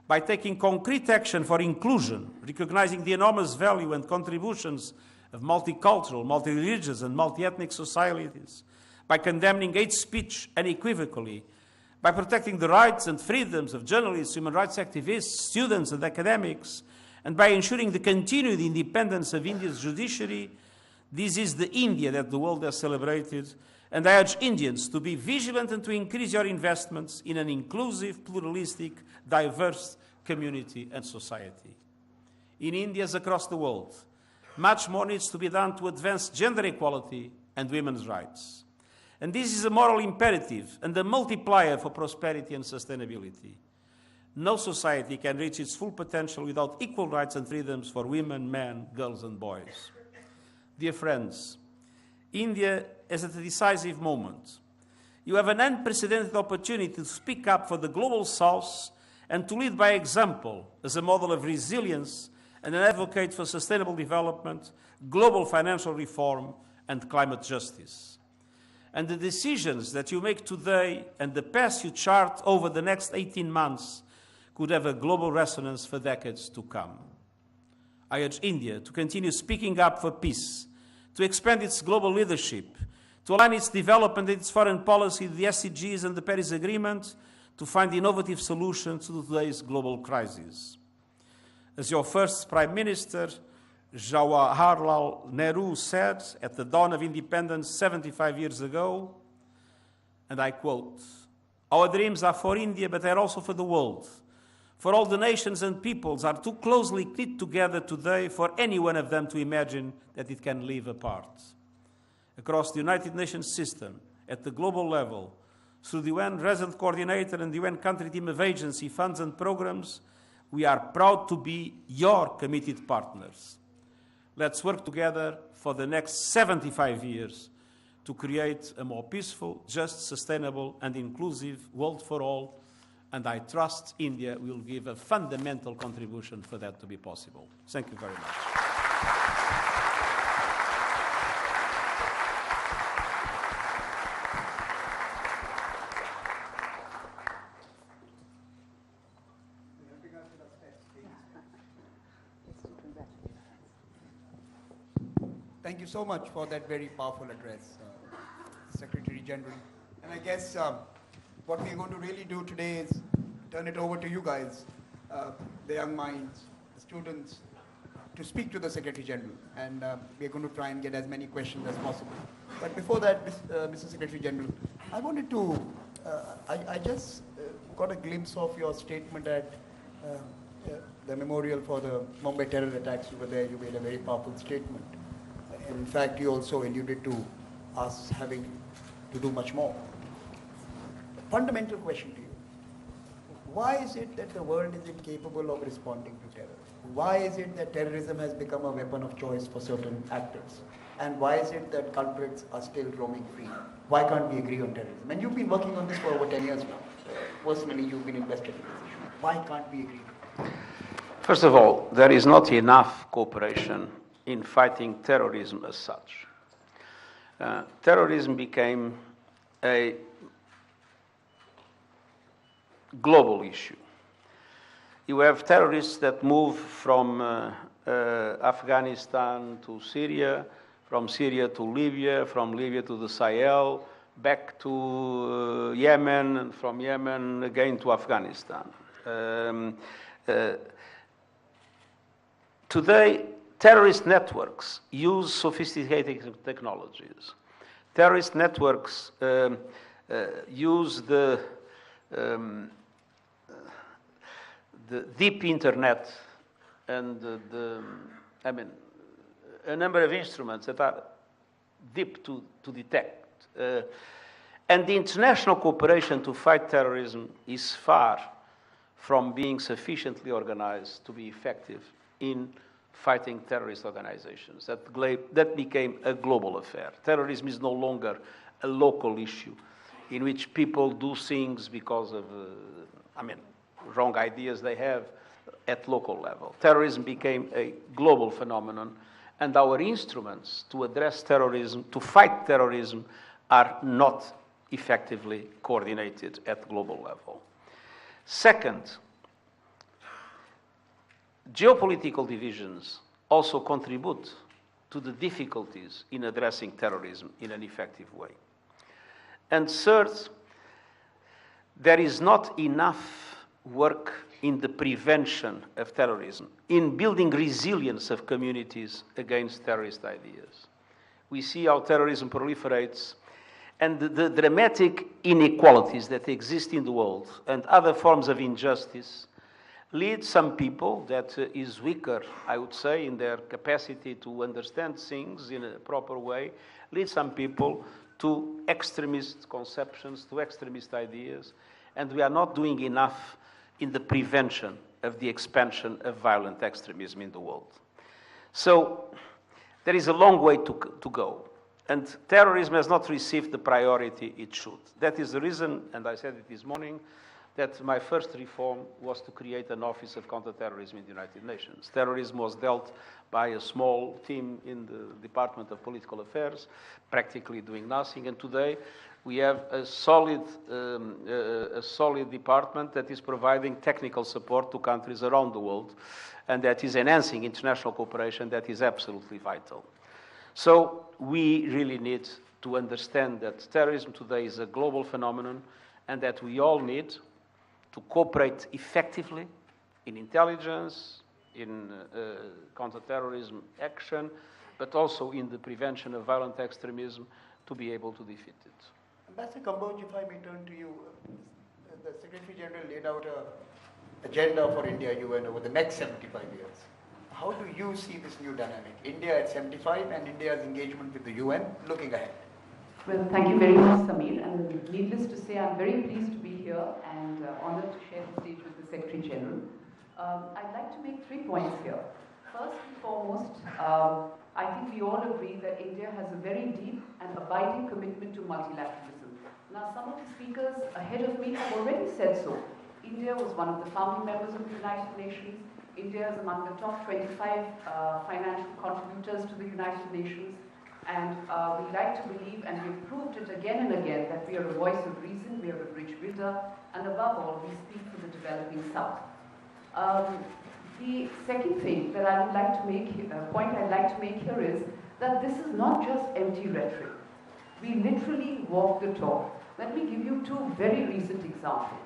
by taking concrete action for inclusion, recognizing the enormous value and contributions of multicultural, multi-religious, and multi-ethnic societies, by condemning hate speech unequivocally, by protecting the rights and freedoms of journalists, human rights activists, students, and academics, and by ensuring the continued independence of India's judiciary. This is the India that the world has celebrated, and I urge Indians to be vigilant and to increase your investments in an inclusive, pluralistic, diverse community and society. In India, as across the world, much more needs to be done to advance gender equality and women's rights. And this is a moral imperative and a multiplier for prosperity and sustainability. No society can reach its full potential without equal rights and freedoms for women, men, girls, and boys. Dear friends, India is at a decisive moment. You have an unprecedented opportunity to speak up for the global South and to lead by example as a model of resilience and an advocate for sustainable development, global financial reform, and climate justice. And the decisions that you make today and the path you chart over the next 18 months could have a global resonance for decades to come. I urge India to continue speaking up for peace, to expand its global leadership, to align its development and its foreign policy with the SDGs and the Paris Agreement, to find innovative solutions to today's global crisis. As your first Prime Minister, Jawaharlal Nehru, said at the dawn of independence 75 years ago, and I quote, "Our dreams are for India, but they're also for the world. For all the nations and peoples are too closely knit together today for any one of them to imagine that it can live apart." Across the United Nations system, at the global level, through the UN Resident Coordinator and the UN Country Team of Agency funds and programs, we are proud to be your committed partners. Let's work together for the next 75 years to create a more peaceful, just, sustainable, and inclusive world for all. And I trust India will give a fundamental contribution for that to be possible. Thank you very much. Thank you so much for that very powerful address, Secretary General. And I guess what we're going to really do today is turn it over to you guys, the young minds, the students, to speak to the Secretary General. And we're going to try and get as many questions as possible. But before that, Mr. Secretary General, I wanted to, I just got a glimpse of your statement at the memorial for the Mumbai terror attacks over there. You made a very powerful statement. In fact, you also alluded to us having to do much more. fundamental question to you. Why is it that the world is incapable of responding to terror? Why is it that terrorism has become a weapon of choice for certain actors? And why is it that culprits are still roaming free? Why can't we agree on terrorism? And you've been working on this for over 10 years now. Personally, you've been invested in this issue. Why can't we agree? First of all, there is not enough cooperation in fighting terrorism as such. Terrorism became a global issue. You have terrorists that move from Afghanistan to Syria, from Syria to Libya, from Libya to the Sahel, back to Yemen, and from Yemen again to Afghanistan. Today, terrorist networks use sophisticated technologies. Terrorist networks use the deep internet and a number of instruments that are deep to detect. And the international cooperation to fight terrorism is far from being sufficiently organized to be effective in fighting terrorist organizations. That became a global affair. Terrorism is no longer a local issue in which people do things because of, wrong ideas they have at local level. Terrorism became a global phenomenon, and our instruments to address terrorism, to fight terrorism, are not effectively coordinated at global level. Second, geopolitical divisions also contribute to the difficulties in addressing terrorism in an effective way. And third, there is not enough work in the prevention of terrorism, in building resilience of communities against terrorist ideas. We see how terrorism proliferates, and the dramatic inequalities that exist in the world and other forms of injustice lead some people that is weaker, I would say, in their capacity to understand things in a proper way, lead some people to extremist conceptions, to extremist ideas, and we are not doing enough in the prevention of the expansion of violent extremism in the world. So there is a long way to go, and terrorism has not received the priority it should. That is the reason, and I said it this morning, that my first reform was to create an Office of Counterterrorism in the United Nations. Terrorism was dealt by a small team in the Department of Political Affairs, practically doing nothing, and today we have a solid department that is providing technical support to countries around the world, and that is enhancing international cooperation that is absolutely vital. So we really need to understand that terrorism today is a global phenomenon, and that we all need to cooperate effectively in intelligence, in counterterrorism action, but also in the prevention of violent extremism to be able to defeat it. Ambassador Kamboj, if I may turn to you, the Secretary General laid out an agenda for India-UN over the next 75 years. How do you see this new dynamic? India at 75 and India's engagement with the UN looking ahead. Well, thank you very much, Samir. And needless to say, I'm very pleased to be here and honored to share the stage with the Secretary General. I'd like to make 3 points here. First and foremost, I think we all agree that India has a very deep and abiding commitment to multilateralism. Now, some of the speakers ahead of me have already said so. India was one of the founding members of the United Nations. India is among the top 25 financial contributors to the United Nations. And we like to believe, and we've proved it again and again, that we are a voice of reason, we are a bridge builder, and above all, we speak for the developing South. The second thing that I would like to make, point I'd like to make here is that this is not just empty rhetoric. We literally walk the talk. Let me give you 2 very recent examples.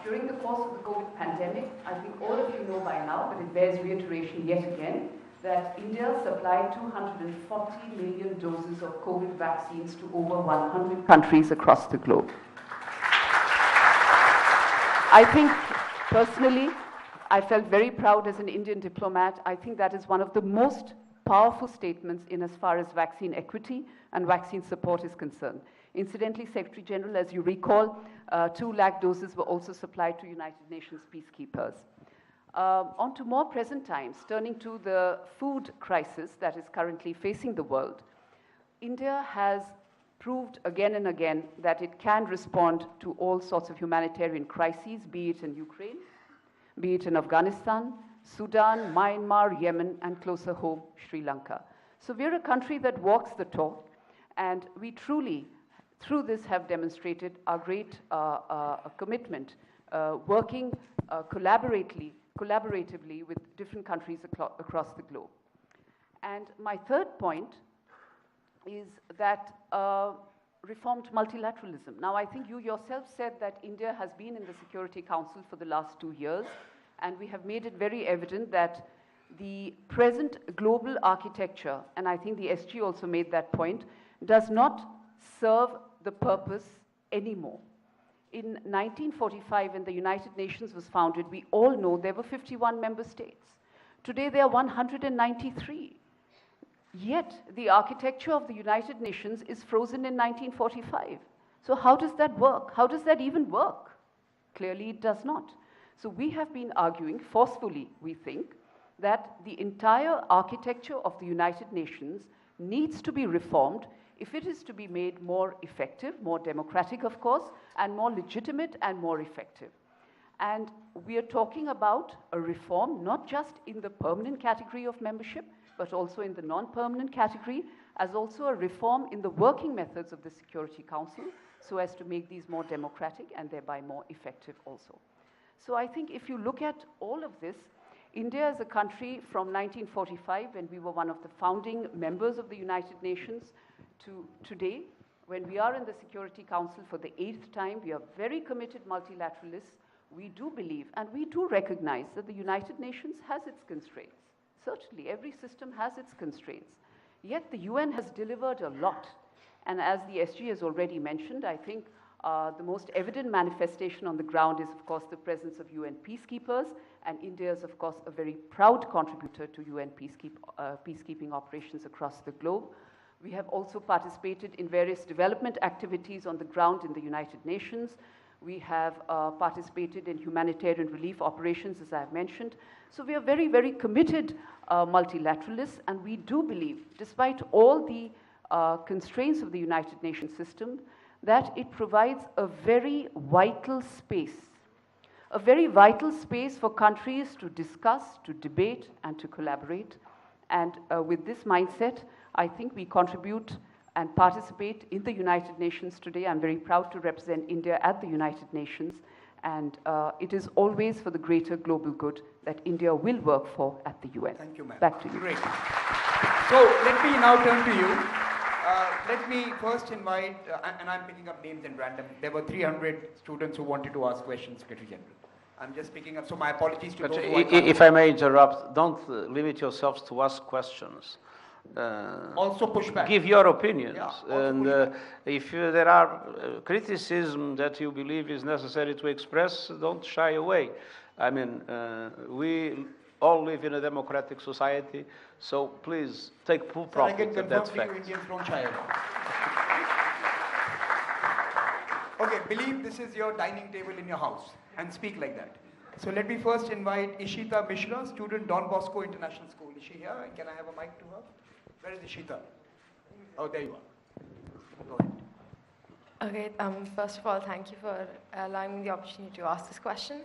During the course of the COVID pandemic, I think all of you know by now, but it bears reiteration yet again, that India supplied 240 million doses of COVID vaccines to over 100 countries across the globe. I think, personally, I felt very proud as an Indian diplomat. I think that is one of the most powerful statements in as far as vaccine equity and vaccine support is concerned. Incidentally, Secretary General, as you recall, 2 lakh doses were also supplied to United Nations peacekeepers. On to more present times, turning to the food crisis that is currently facing the world, India has proved again and again that it can respond to all sorts of humanitarian crises, be it in Ukraine, be it in Afghanistan, Sudan, Myanmar, Yemen, and closer home, Sri Lanka. So we're a country that walks the talk, and we truly, through this, have demonstrated our great commitment, working collaboratively with different countries across the globe. And my third point is that reformed multilateralism. Now, I think you yourself said that India has been in the Security Council for the last 2 years, and we have made it very evident that the present global architecture, and I think the SG also made that point, does not serve the purpose anymore. In 1945, when the United Nations was founded, we all know there were 51 member states. Today, there are 193. Yet, the architecture of the United Nations is frozen in 1945. So how does that work? How does that even work? Clearly, it does not. So we have been arguing forcefully, we think, that the entire architecture of the United Nations needs to be reformed if it is to be made more effective, more democratic, of course, and more legitimate and more effective. And we are talking about a reform not just in the permanent category of membership, but also in the non-permanent category, as also a reform in the working methods of the Security Council, so as to make these more democratic and thereby more effective also. So I think if you look at all of this, India is a country from 1945, when we were one of the founding members of the United Nations, to today, when we are in the Security Council for the 8th time. We are very committed multilateralists. We do believe and we do recognize that the United Nations has its constraints. Certainly, every system has its constraints. Yet the UN has delivered a lot. And as the SG has already mentioned, I think the most evident manifestation on the ground is, of course, the presence of UN peacekeepers. And India is, of course, a very proud contributor to UN peacekeeping operations across the globe. We have also participated in various development activities on the ground in the United Nations. We have participated in humanitarian relief operations, as I have mentioned. So we are very, very committed multilateralists, and we do believe, despite all the constraints of the United Nations system, that it provides a very vital space for countries to discuss, to debate, and to collaborate. And with this mindset, I think we contribute and participate in the United Nations today. I'm very proud to represent India at the United Nations, and it is always for the greater global good that India will work for at the UN. Thank you, ma'am. Back to you. Great. So let me now turn to you. Let me first invite, and I'm picking up names in random. There were 300 students who wanted to ask questions, Secretary General. I'm just picking up, so my apologies to those who if I may interrupt, don't limit yourselves to ask questions. Also push back. Give your opinions. Yeah, and if there are criticism that you believe is necessary to express, don't shy away. I mean, we all live in a democratic society, so please take full profit of that fact. Indians don't shy away. Okay, believe this is your dining table in your house and speak like that. So let me first invite Ishita Mishra, student Don Bosco International School. Is she here? Can I have a mic to her? Where is Ishita? Oh, there you are. Go ahead. Okay, first of all, thank you for allowing me the opportunity to ask this question.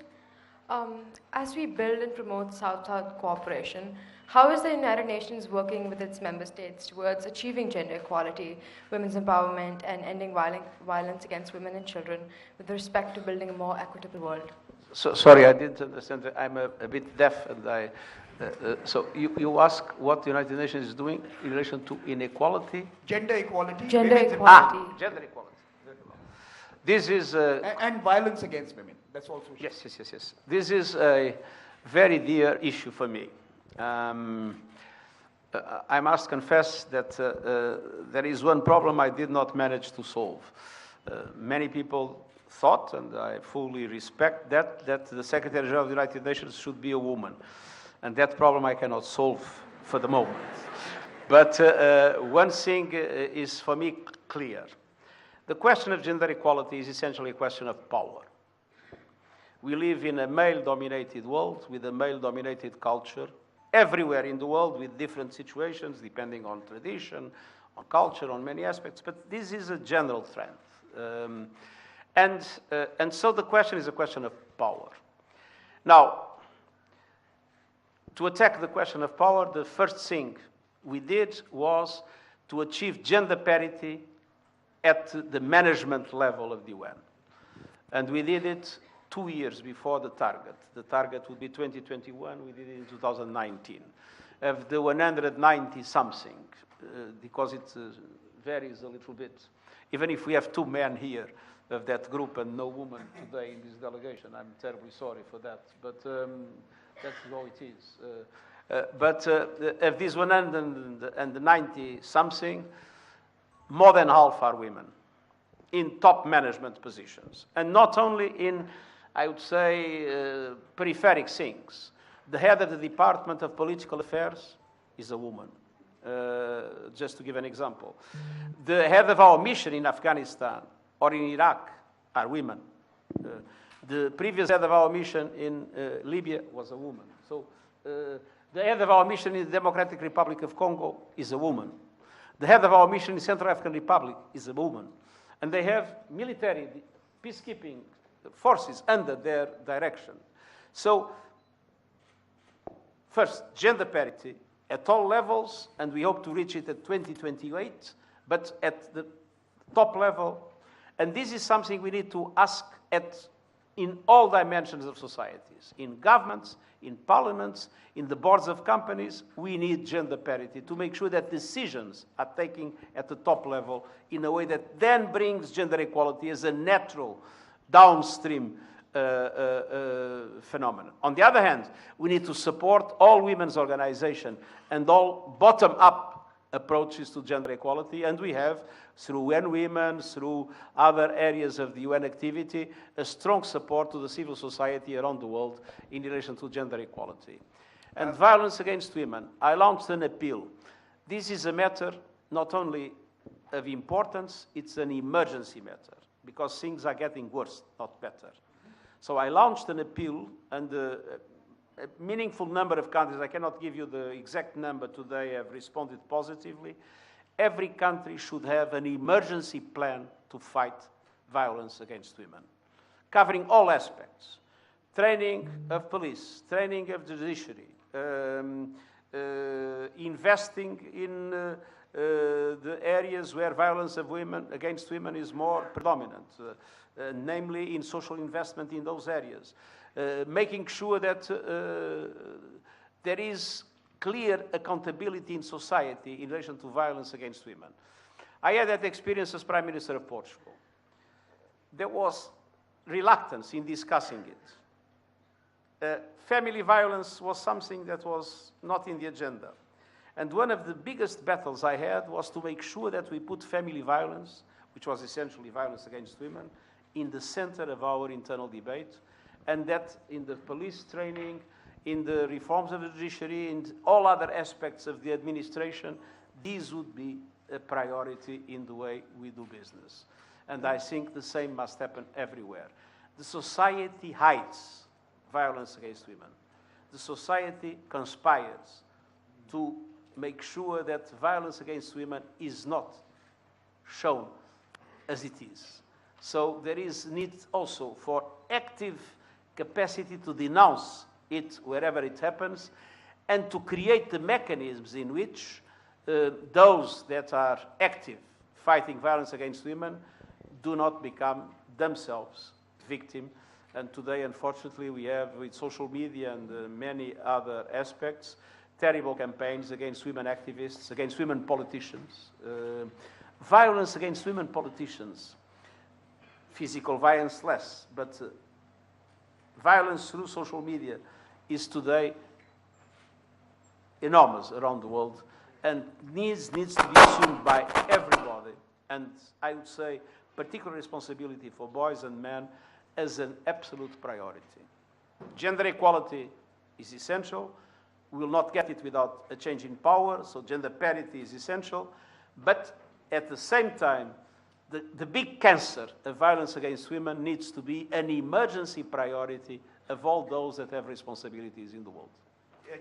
As we build and promote South-South cooperation, how is the United Nations working with its member states towards achieving gender equality, women's empowerment, and ending violence against women and children with respect to building a more equitable world? So, sorry, I didn't understand. I'm a bit deaf, and so you ask what the United Nations is doing in relation to inequality? Gender equality. Gender equality. Gender equality. This is... and violence against women. That's also... Yes. This is a very dear issue for me. I must confess that there is one problem I did not manage to solve. Many people thought, and I fully respect that the Secretary General of the United Nations should be a woman. And that problem I cannot solve for the moment. But one thing is for me clear. The question of gender equality is essentially a question of power. We live in a male-dominated world with a male-dominated culture, everywhere in the world with different situations, depending on tradition, on culture, on many aspects, but this is a general trend. And so the question is a question of power. Now, to attack the question of power, the first thing we did was to achieve gender parity at the management level of the UN. And we did it 2 years before the target. The target would be 2021, we did it in 2019. Of the 190-something, because it varies a little bit. Even if we have 2 men here of that group and no woman today in this delegation, I'm terribly sorry for that, but that's how it is. But of these 190-something, more than half are women in top management positions. And not only in, I would say, peripheric things. The head of the Department of Political Affairs is a woman, just to give an example. The head of our mission in Afghanistan or in Iraq are women. The previous head of our mission in Libya was a woman. So the head of our mission in the Democratic Republic of Congo is a woman. The head of our mission in Central African Republic is a woman. And they have military peacekeeping forces under their direction. So, first, gender parity at all levels, and we hope to reach it at 2028, but at the top level. And this is something we need to ask in all dimensions of societies, in governments, in parliaments, in the boards of companies. We need gender parity to make sure that decisions are taken at the top level in a way that then brings gender equality as a natural downstream phenomenon. On the other hand, we need to support all women's organizations and all bottom-up approaches to gender equality, and we have, through UN Women, through other areas of the UN activity, a strong support to the civil society around the world in relation to gender equality. And violence against women, I launched an appeal. This is a matter not only of importance, it's an emergency matter, because things are getting worse, not better. So I launched an appeal, and a meaningful number of countries, I cannot give you the exact number today, have responded positively. Every country should have an emergency plan to fight violence against women, covering all aspects. Training of police, training of the judiciary, investing in the areas where violence of women against women is more predominant, namely in social investment in those areas. Making sure that there is clear accountability in society in relation to violence against women. I had that experience as Prime Minister of Portugal. There was reluctance in discussing it. Family violence was something that was not in the agenda. And one of the biggest battles I had was to make sure that we put family violence, which was essentially violence against women, in the center of our internal debate, and that in the police training, in the reforms of the judiciary, in all other aspects of the administration, these would be a priority in the way we do business. And I think the same must happen everywhere. The society hides violence against women. The society conspires to make sure that violence against women is not shown as it is. So there is need also for active capacity to denounce it wherever it happens, and to create the mechanisms in which those that are active fighting violence against women do not become themselves victims. And today, unfortunately, we have, with social media and many other aspects, terrible campaigns against women activists, against women politicians. Violence against women politicians, physical violence less, but violence through social media is today enormous around the world, and needs to be assumed by everybody. And I would say particular responsibility for boys and men as an absolute priority. Gender equality is essential. We will not get it without a change in power, so gender parity is essential. But at the same time, the big cancer of violence against women needs to be an emergency priority of all those that have responsibilities in the world.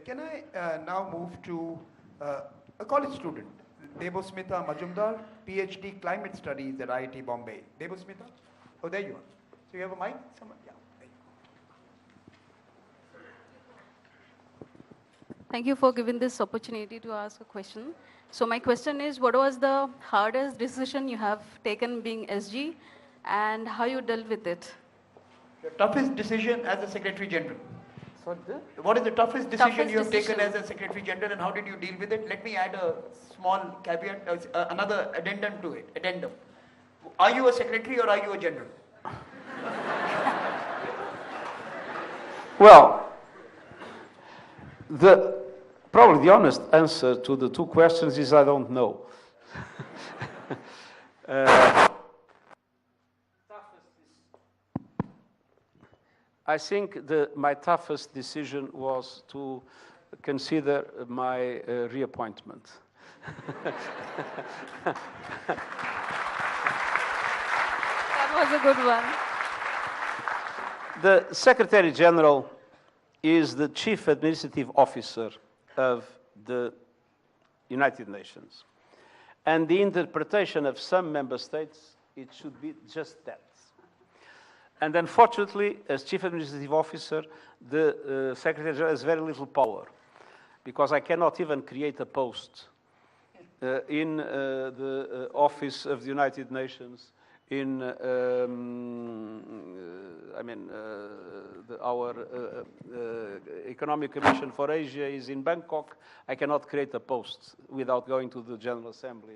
Can I now move to a college student, Debosmita Majumdar, PhD Climate Studies at IIT Bombay. Debosmita? Oh, there you are. So you have a mic? Someone? Yeah. There you go. Thank you for giving this opportunity to ask a question. So my question is, what was the hardest decision you have taken being SG, and how you dealt with it? The toughest decision as a Secretary General. What is the toughest decision you have taken as a Secretary General, and how did you deal with it? Let me add a small caveat, another addendum to it. Addendum. Are you a Secretary or are you a General? Well, probably the honest answer to the two questions is I don't know. I think my toughest decision was to consider my reappointment. That was a good one. The Secretary General is the Chief Administrative Officer of the United Nations. And the interpretation of some member states, it should be just that. And unfortunately, as Chief Administrative Officer, the Secretary General has very little power, because I cannot even create a post in the Office of the United Nations, in our Economic Commission for Asia is in Bangkok. I cannot create a post without going to the General Assembly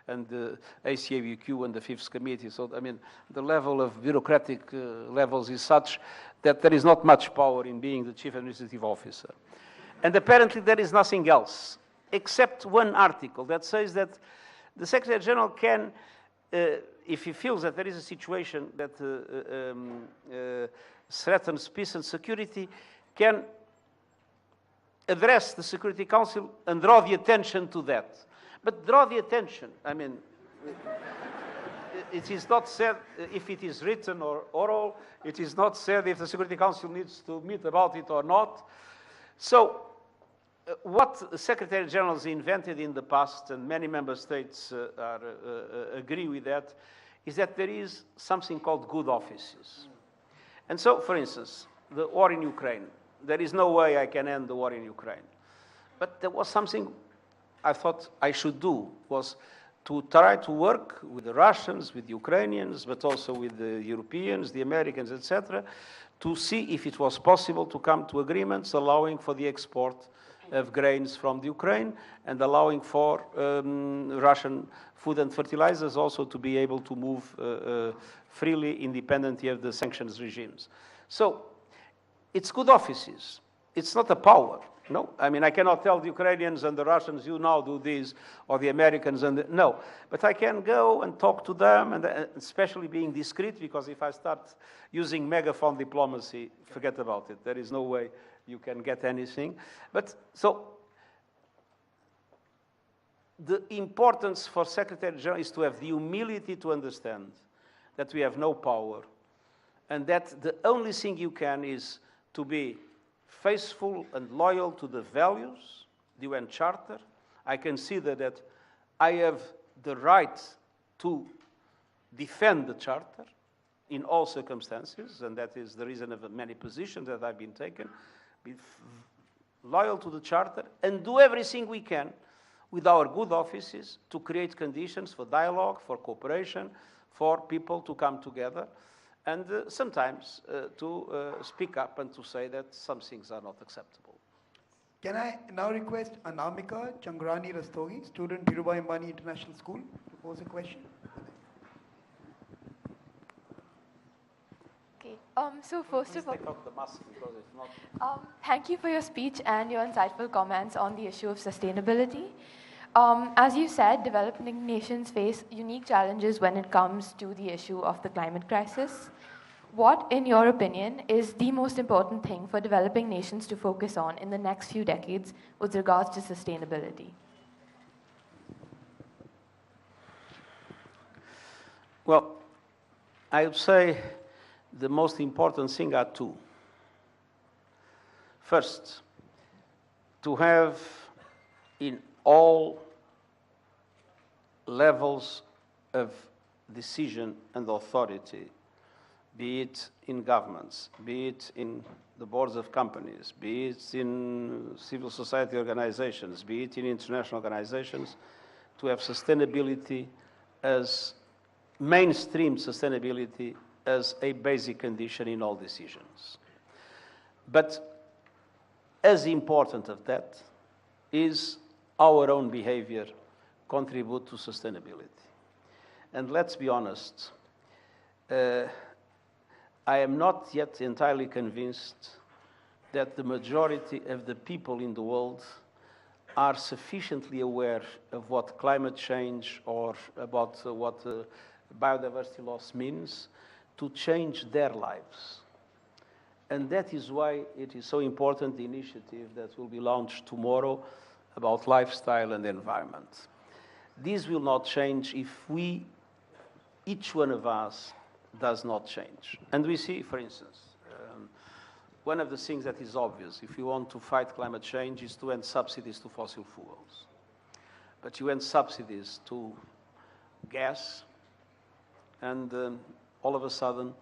and the ACABQ and the Fifth Committee. So, I mean, the level of bureaucratic levels is such that there is not much power in being the Chief Administrative Officer. And apparently there is nothing else, except one article that says that the Secretary General can, if he feels that there is a situation that threatens peace and security, can address the Security Council and draw the attention to that. But draw the attention, I mean, it is not said if it is written or oral, it is not said if the Security Council needs to meet about it or not. So, what the Secretary Generals invented in the past, and many member states agree with that, is that there is something called good offices. And so, for instance, the war in Ukraine, there is no way I can end the war in Ukraine. But there was something I thought I should do, was to try to work with the Russians, with the Ukrainians, but also with the Europeans, the Americans, etc., to see if it was possible to come to agreements allowing for the export of grains from the Ukraine and allowing for Russian food and fertilizers also to be able to move freely independently of the sanctions regimes. So it's good offices. It's not a power. No, I mean, I cannot tell the Ukrainians and the Russians, you now do this, or the Americans, no. But I can go and talk to them, and especially being discreet, because if I start using megaphone diplomacy, forget about it. There is no way you can get anything. But so the importance for Secretary General is to have the humility to understand that we have no power, and that the only thing you can is to be faithful and loyal to the values, the UN Charter. I consider that I have the right to defend the Charter in all circumstances, and that is the reason of many positions that I've been taken. Be loyal to the Charter and do everything we can with our good offices to create conditions for dialogue, for cooperation, for people to come together, and sometimes to speak up and to say that some things are not acceptable. Can I now request Anamika Changrani Rastogi, student Dhirubhai Ambani International School, to pose a question? Okay. So first of all, take off the mask because it's not. Thank you for your speech and your insightful comments on the issue of sustainability. As you said, developing nations face unique challenges when it comes to the issue of the climate crisis. What, in your opinion, is the most important thing for developing nations to focus on in the next few decades with regards to sustainability? Well, I would say the most important thing are two. First, to have in all levels of decision and authority, be it in governments, be it in the boards of companies, be it in civil society organizations, be it in international organizations, to have sustainability as mainstream sustainability as a basic condition in all decisions. But as important as that is our own behavior contribute to sustainability. And let's be honest, I am not yet entirely convinced that the majority of the people in the world are sufficiently aware of what climate change or about what biodiversity loss means to change their lives. And that is why it is so important, the initiative that will be launched tomorrow about lifestyle and environment. This will not change if we, each one of us, does not change. And we see, for instance, one of the things that is obvious, if you want to fight climate change, is to end subsidies to fossil fuels. But you end subsidies to gas, and all of a sudden,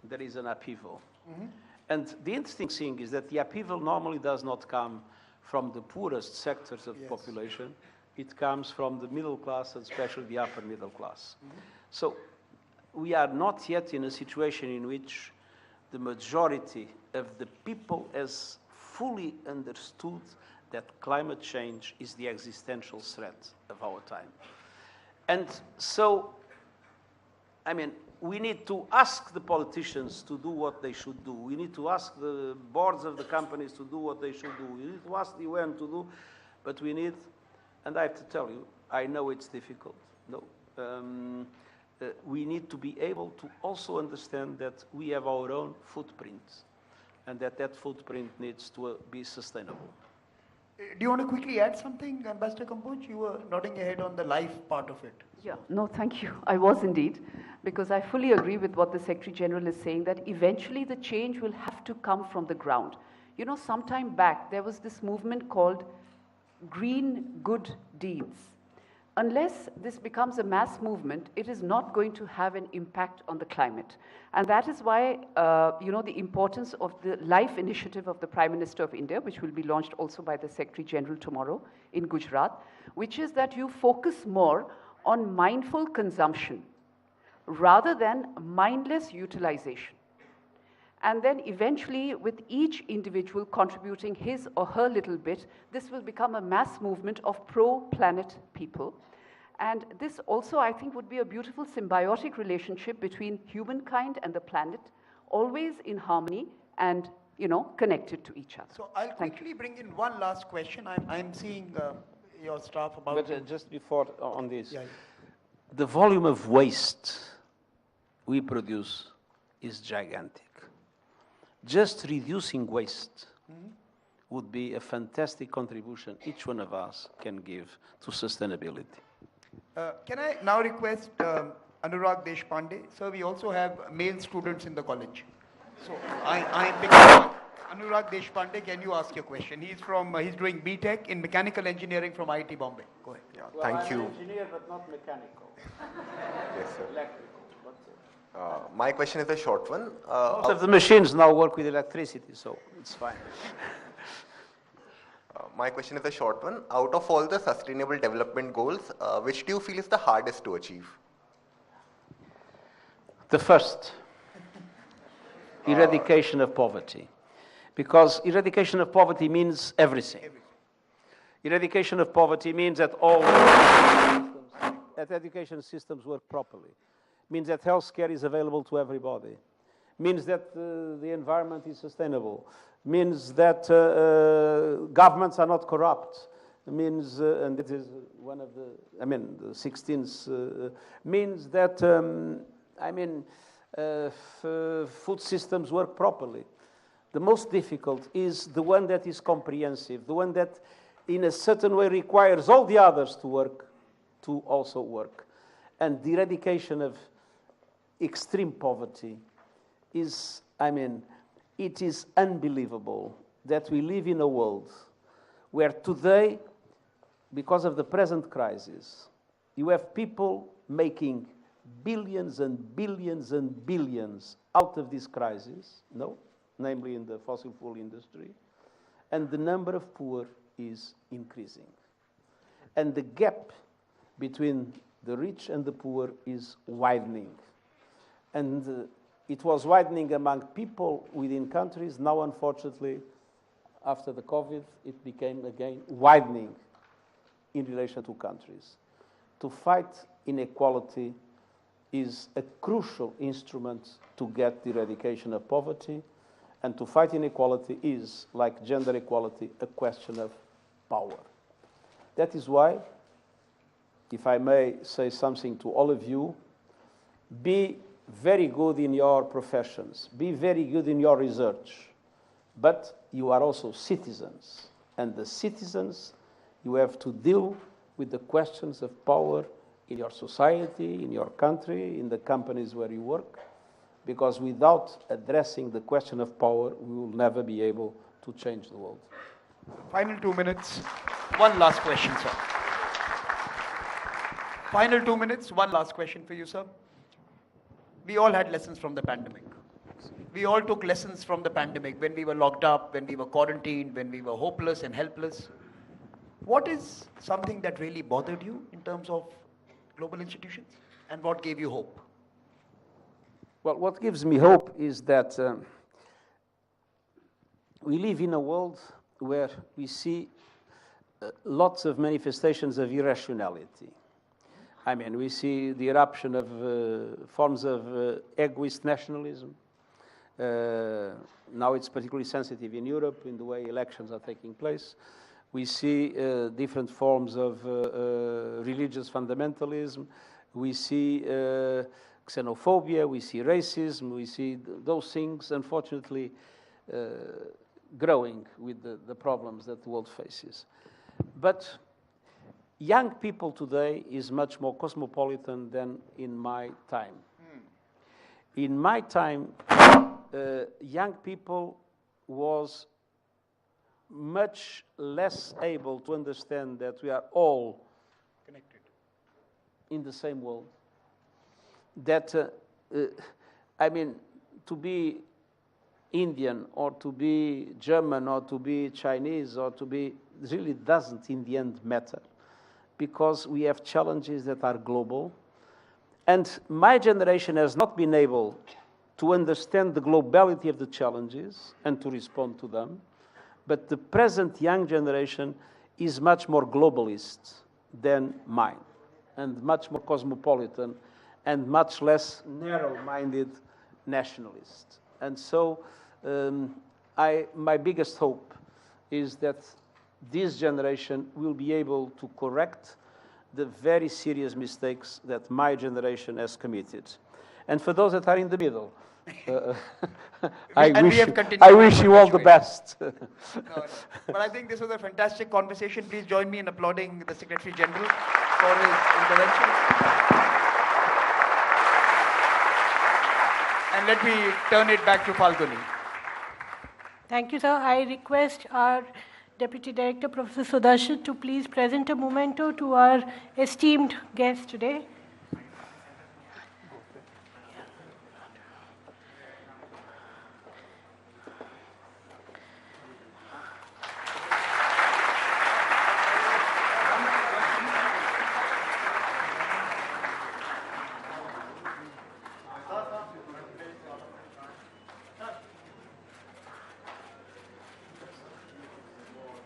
there is an upheaval. Mm-hmm. And the interesting thing is that the upheaval normally does not come from the poorest sectors of the population. It comes from the middle class, and especially the upper middle class. Mm-hmm. So we are not yet in a situation in which the majority of the people has fully understood that climate change is the existential threat of our time. And so, I mean, we need to ask the politicians to do what they should do. We need to ask the boards of the companies to do what they should do. We need to ask the UN to do, but we need, and I have to tell you, I know it's difficult. No. We need to be able to also understand that we have our own footprint, and that footprint needs to be sustainable. Do you want to quickly add something, Ambassador Kamboj? You were nodding your head on the life part of it. Yeah, no, thank you. I was indeed, because I fully agree with what the Secretary General is saying, that eventually the change will have to come from the ground. You know, some time back, there was this movement called Green Good Deeds. Unless this becomes a mass movement, it is not going to have an impact on the climate. And that is why, you know, the importance of the LIFE initiative of the Prime Minister of India, which will be launched also by the Secretary General tomorrow in Gujarat, which is that you focus more on mindful consumption rather than mindless utilization. And then eventually, with each individual contributing his or her little bit, this will become a mass movement of pro-planet people. And this also, I think, would be a beautiful symbiotic relationship between humankind and the planet, always in harmony and, you know, connected to each other. So I'll quickly bring in one last question. I'm seeing your staff about... But just before on this, the volume of waste we produce is gigantic. Just reducing waste would be a fantastic contribution each one of us can give to sustainability. Can I now request Anurag Deshpande? Sir, we also have male students in the college. So I'm picking Anurag Deshpande, can you ask your question? He's doing BTech in Mechanical Engineering from IIT Bombay. Go ahead. Yeah, well, thank you. I'm an engineer, but not mechanical. Yes, sir. Electrical. My question is a short one. Most of the machines now work with electricity, so it's fine. My question is a short one. Out of all the sustainable development goals, which do you feel is the hardest to achieve? The first, eradication of poverty. Because eradication of poverty means everything. Eradication of poverty means that all education systems work properly. Means that healthcare is available to everybody. Means that the environment is sustainable. Means that governments are not corrupt. Means, and it is one of the, the 16th, means that, food systems work properly. The most difficult is the one that is comprehensive, the one that in a certain way requires all the others to work, to also work. And the eradication of extreme poverty is, I mean, it is unbelievable that we live in a world where today, because of the present crisis, you have people making billions and billions and billions out of this crisis, namely in the fossil fuel industry, and the number of poor is increasing. And the gap between the rich and the poor is widening. And it was widening among people within countries. Now, unfortunately, after the COVID, it became again widening in relation to countries. To fight inequality is a crucial instrument to get the eradication of poverty, and to fight inequality is, like gender equality, a question of power. That is why, if I may say something to all of you, be very good in your professions, be very good in your research, but you are also citizens, and the citizens, you have to deal with the questions of power in your society, in your country, in the companies where you work, because without addressing the question of power, we will never be able to change the world. Final 2 minutes. One last question, sir. Final 2 minutes, one last question for you, sir. We all had lessons from the pandemic. We all took lessons from the pandemic when we were locked up, when we were quarantined, when we were hopeless and helpless. What is something that really bothered you in terms of global institutions, and what gave you hope? Well, what gives me hope is that we live in a world where we see lots of manifestations of irrationality. I mean, we see the eruption of forms of egoist nationalism. Now it's particularly sensitive in Europe in the way elections are taking place. We see different forms of religious fundamentalism. We see xenophobia, we see racism, we see those things, unfortunately, growing with the problems that the world faces. But young people today is much more cosmopolitan than in my time. In my time, young people was much less able to understand that we are all connected in the same world. That, I mean, to be Indian or to be German or to be Chinese or to be, really doesn't in the end matter, because we have challenges that are global. And my generation has not been able to understand the globality of the challenges and to respond to them. But the present young generation is much more globalist than mine, and much more cosmopolitan, and much less narrow-minded nationalist. And so my biggest hope is that this generation will be able to correct the very serious mistakes that my generation has committed. And for those that are in the middle, I wish you all the best. No. But I think this was a fantastic conversation. Please join me in applauding the Secretary General for his intervention. And let me turn it back to Falguni. Thank you, sir. I request our Deputy Director, Professor Sudarshan, to please present a memento to our esteemed guest today.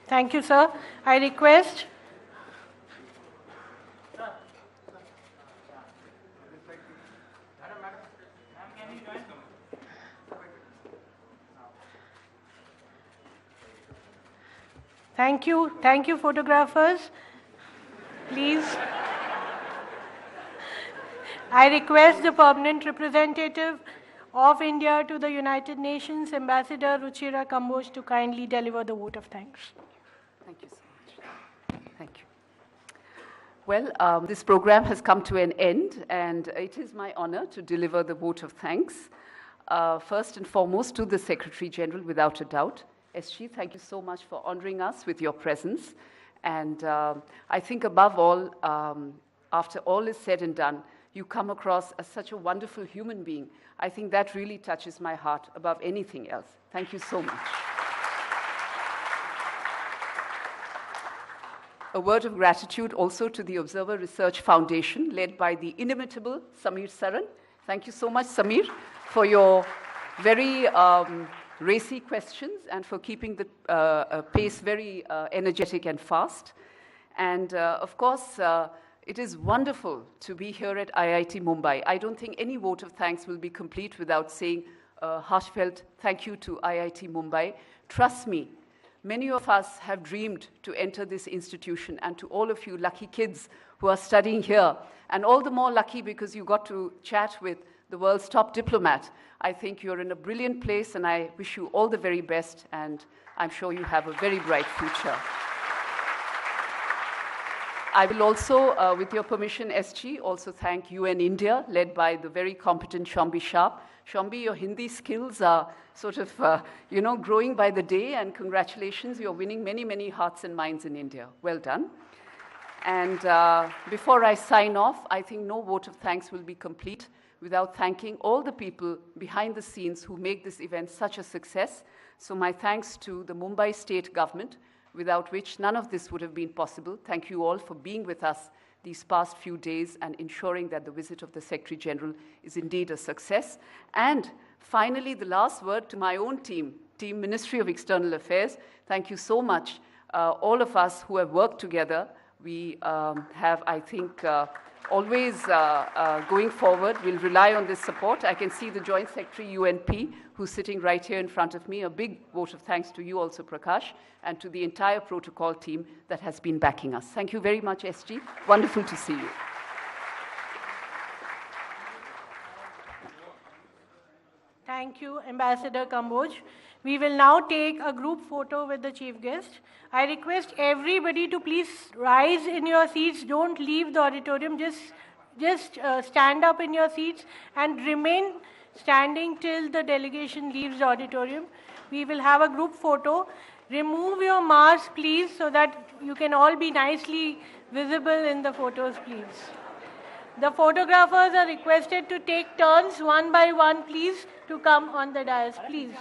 Thank you, sir. I request Thank you, photographers. Please. I request the permanent representative of India to the United Nations, Ambassador Ruchira Kamboj, to kindly deliver the vote of thanks. Thank you so much. Thank you. Well, this program has come to an end, and it is my honor to deliver the vote of thanks. First and foremost, to the Secretary General, without a doubt. SG, thank you so much for honoring us with your presence. And I think above all, after all is said and done, you come across as such a wonderful human being. I think that really touches my heart above anything else. Thank you so much. A word of gratitude also to the Observer Research Foundation, led by the inimitable Samir Saran. Thank you so much, Samir, for your very racy questions and for keeping the pace very energetic and fast. And of course, it is wonderful to be here at IIT Mumbai. I don't think any vote of thanks will be complete without saying a heartfelt thank you to IIT Mumbai. Trust me, many of us have dreamed to enter this institution, and to all of you lucky kids who are studying here, and all the more lucky because you got to chat with the world's top diplomat. I think you're in a brilliant place, and I wish you all the very best, and I'm sure you have a very bright future. I will also, with your permission, SG, also thank UN India, led by the very competent Shombi Sharp. Shombi, your Hindi skills are sort of, growing by the day, and congratulations, you're winning many, many hearts and minds in India. Well done. And before I sign off, I think no vote of thanks will be complete without thanking all the people behind the scenes who make this event such a success. So my thanks to the Mumbai State Government, without which none of this would have been possible. Thank you all for being with us these past few days and ensuring that the visit of the Secretary General is indeed a success. And finally, the last word to my own team, Ministry of External Affairs. Thank you so much. All of us who have worked together, we have, I think, always going forward, we'll rely on this support. I can see the Joint Secretary UNP, who's sitting right here in front of me. A big vote of thanks to you also, Prakash, and to the entire protocol team that has been backing us. Thank you very much, SG. Wonderful to see you. Thank you, Ambassador Kamboj. We will now take a group photo with the chief guest. I request everybody to please rise in your seats. Don't leave the auditorium. Just stand up in your seats and remain standing till the delegation leaves the auditorium. We will have a group photo. Remove your masks, please, so that you can all be nicely visible in the photos, please. The photographers are requested to take turns one by one, please, to come on the dais, please.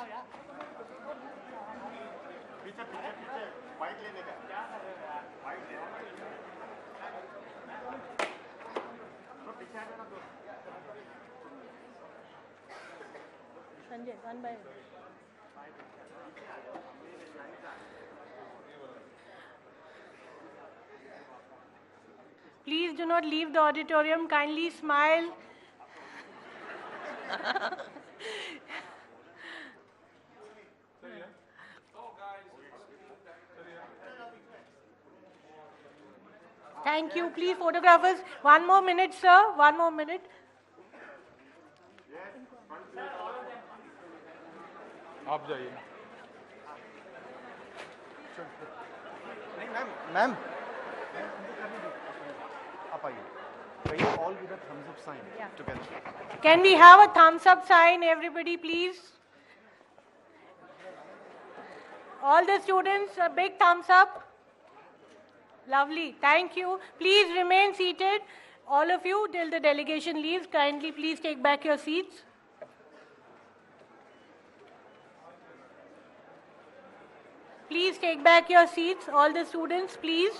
Sanjay, one by one. Please do not leave the auditorium. Kindly smile. Thank you. Please, photographers, 1 more minute, sir. 1 more minute. आप जाइए नहीं ma'am आप आइए Can you all give a thumbs up sign together? Can we have a thumbs up sign, everybody, please? All the students, a big thumbs up. Lovely. Thank you. Please remain seated. All of you, till the delegation leaves, kindly please take back your seats. Please take back your seats. All the students, please.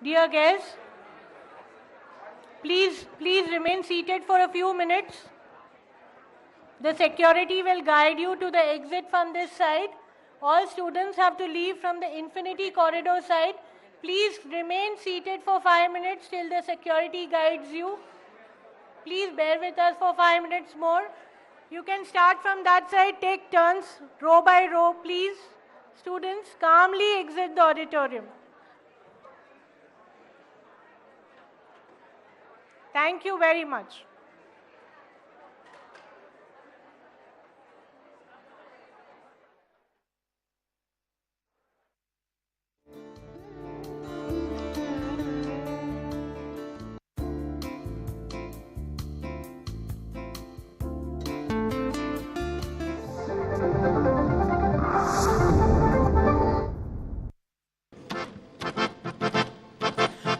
Dear guests, please remain seated for a few minutes. The security will guide you to the exit from this side. All students have to leave from the infinity corridor side. Please remain seated for 5 minutes till the security guides you. please bear with us for 5 minutes more. You can start from that side, take turns, row by row, please. Students, calmly exit the auditorium. Thank you very much.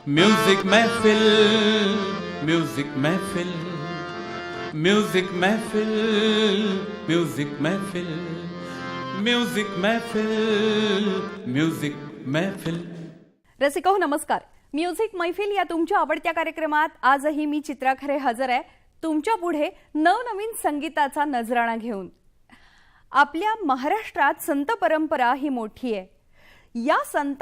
Music महफिल, music महफिल, music महफिल, music महफिल, music महफिल, music महफिल. रसिको नमस्कार. Music मैफिल या तुमच्या आवडत्या कार्यक्रमात आजही मी चित्रा खरे हजर आहे तुमच्या पुढे नवनवीन संगीताचा नजराणा घेऊन. आपल्या महाराष्ट्रात संत परंपरा ही मोठी आहे. या संत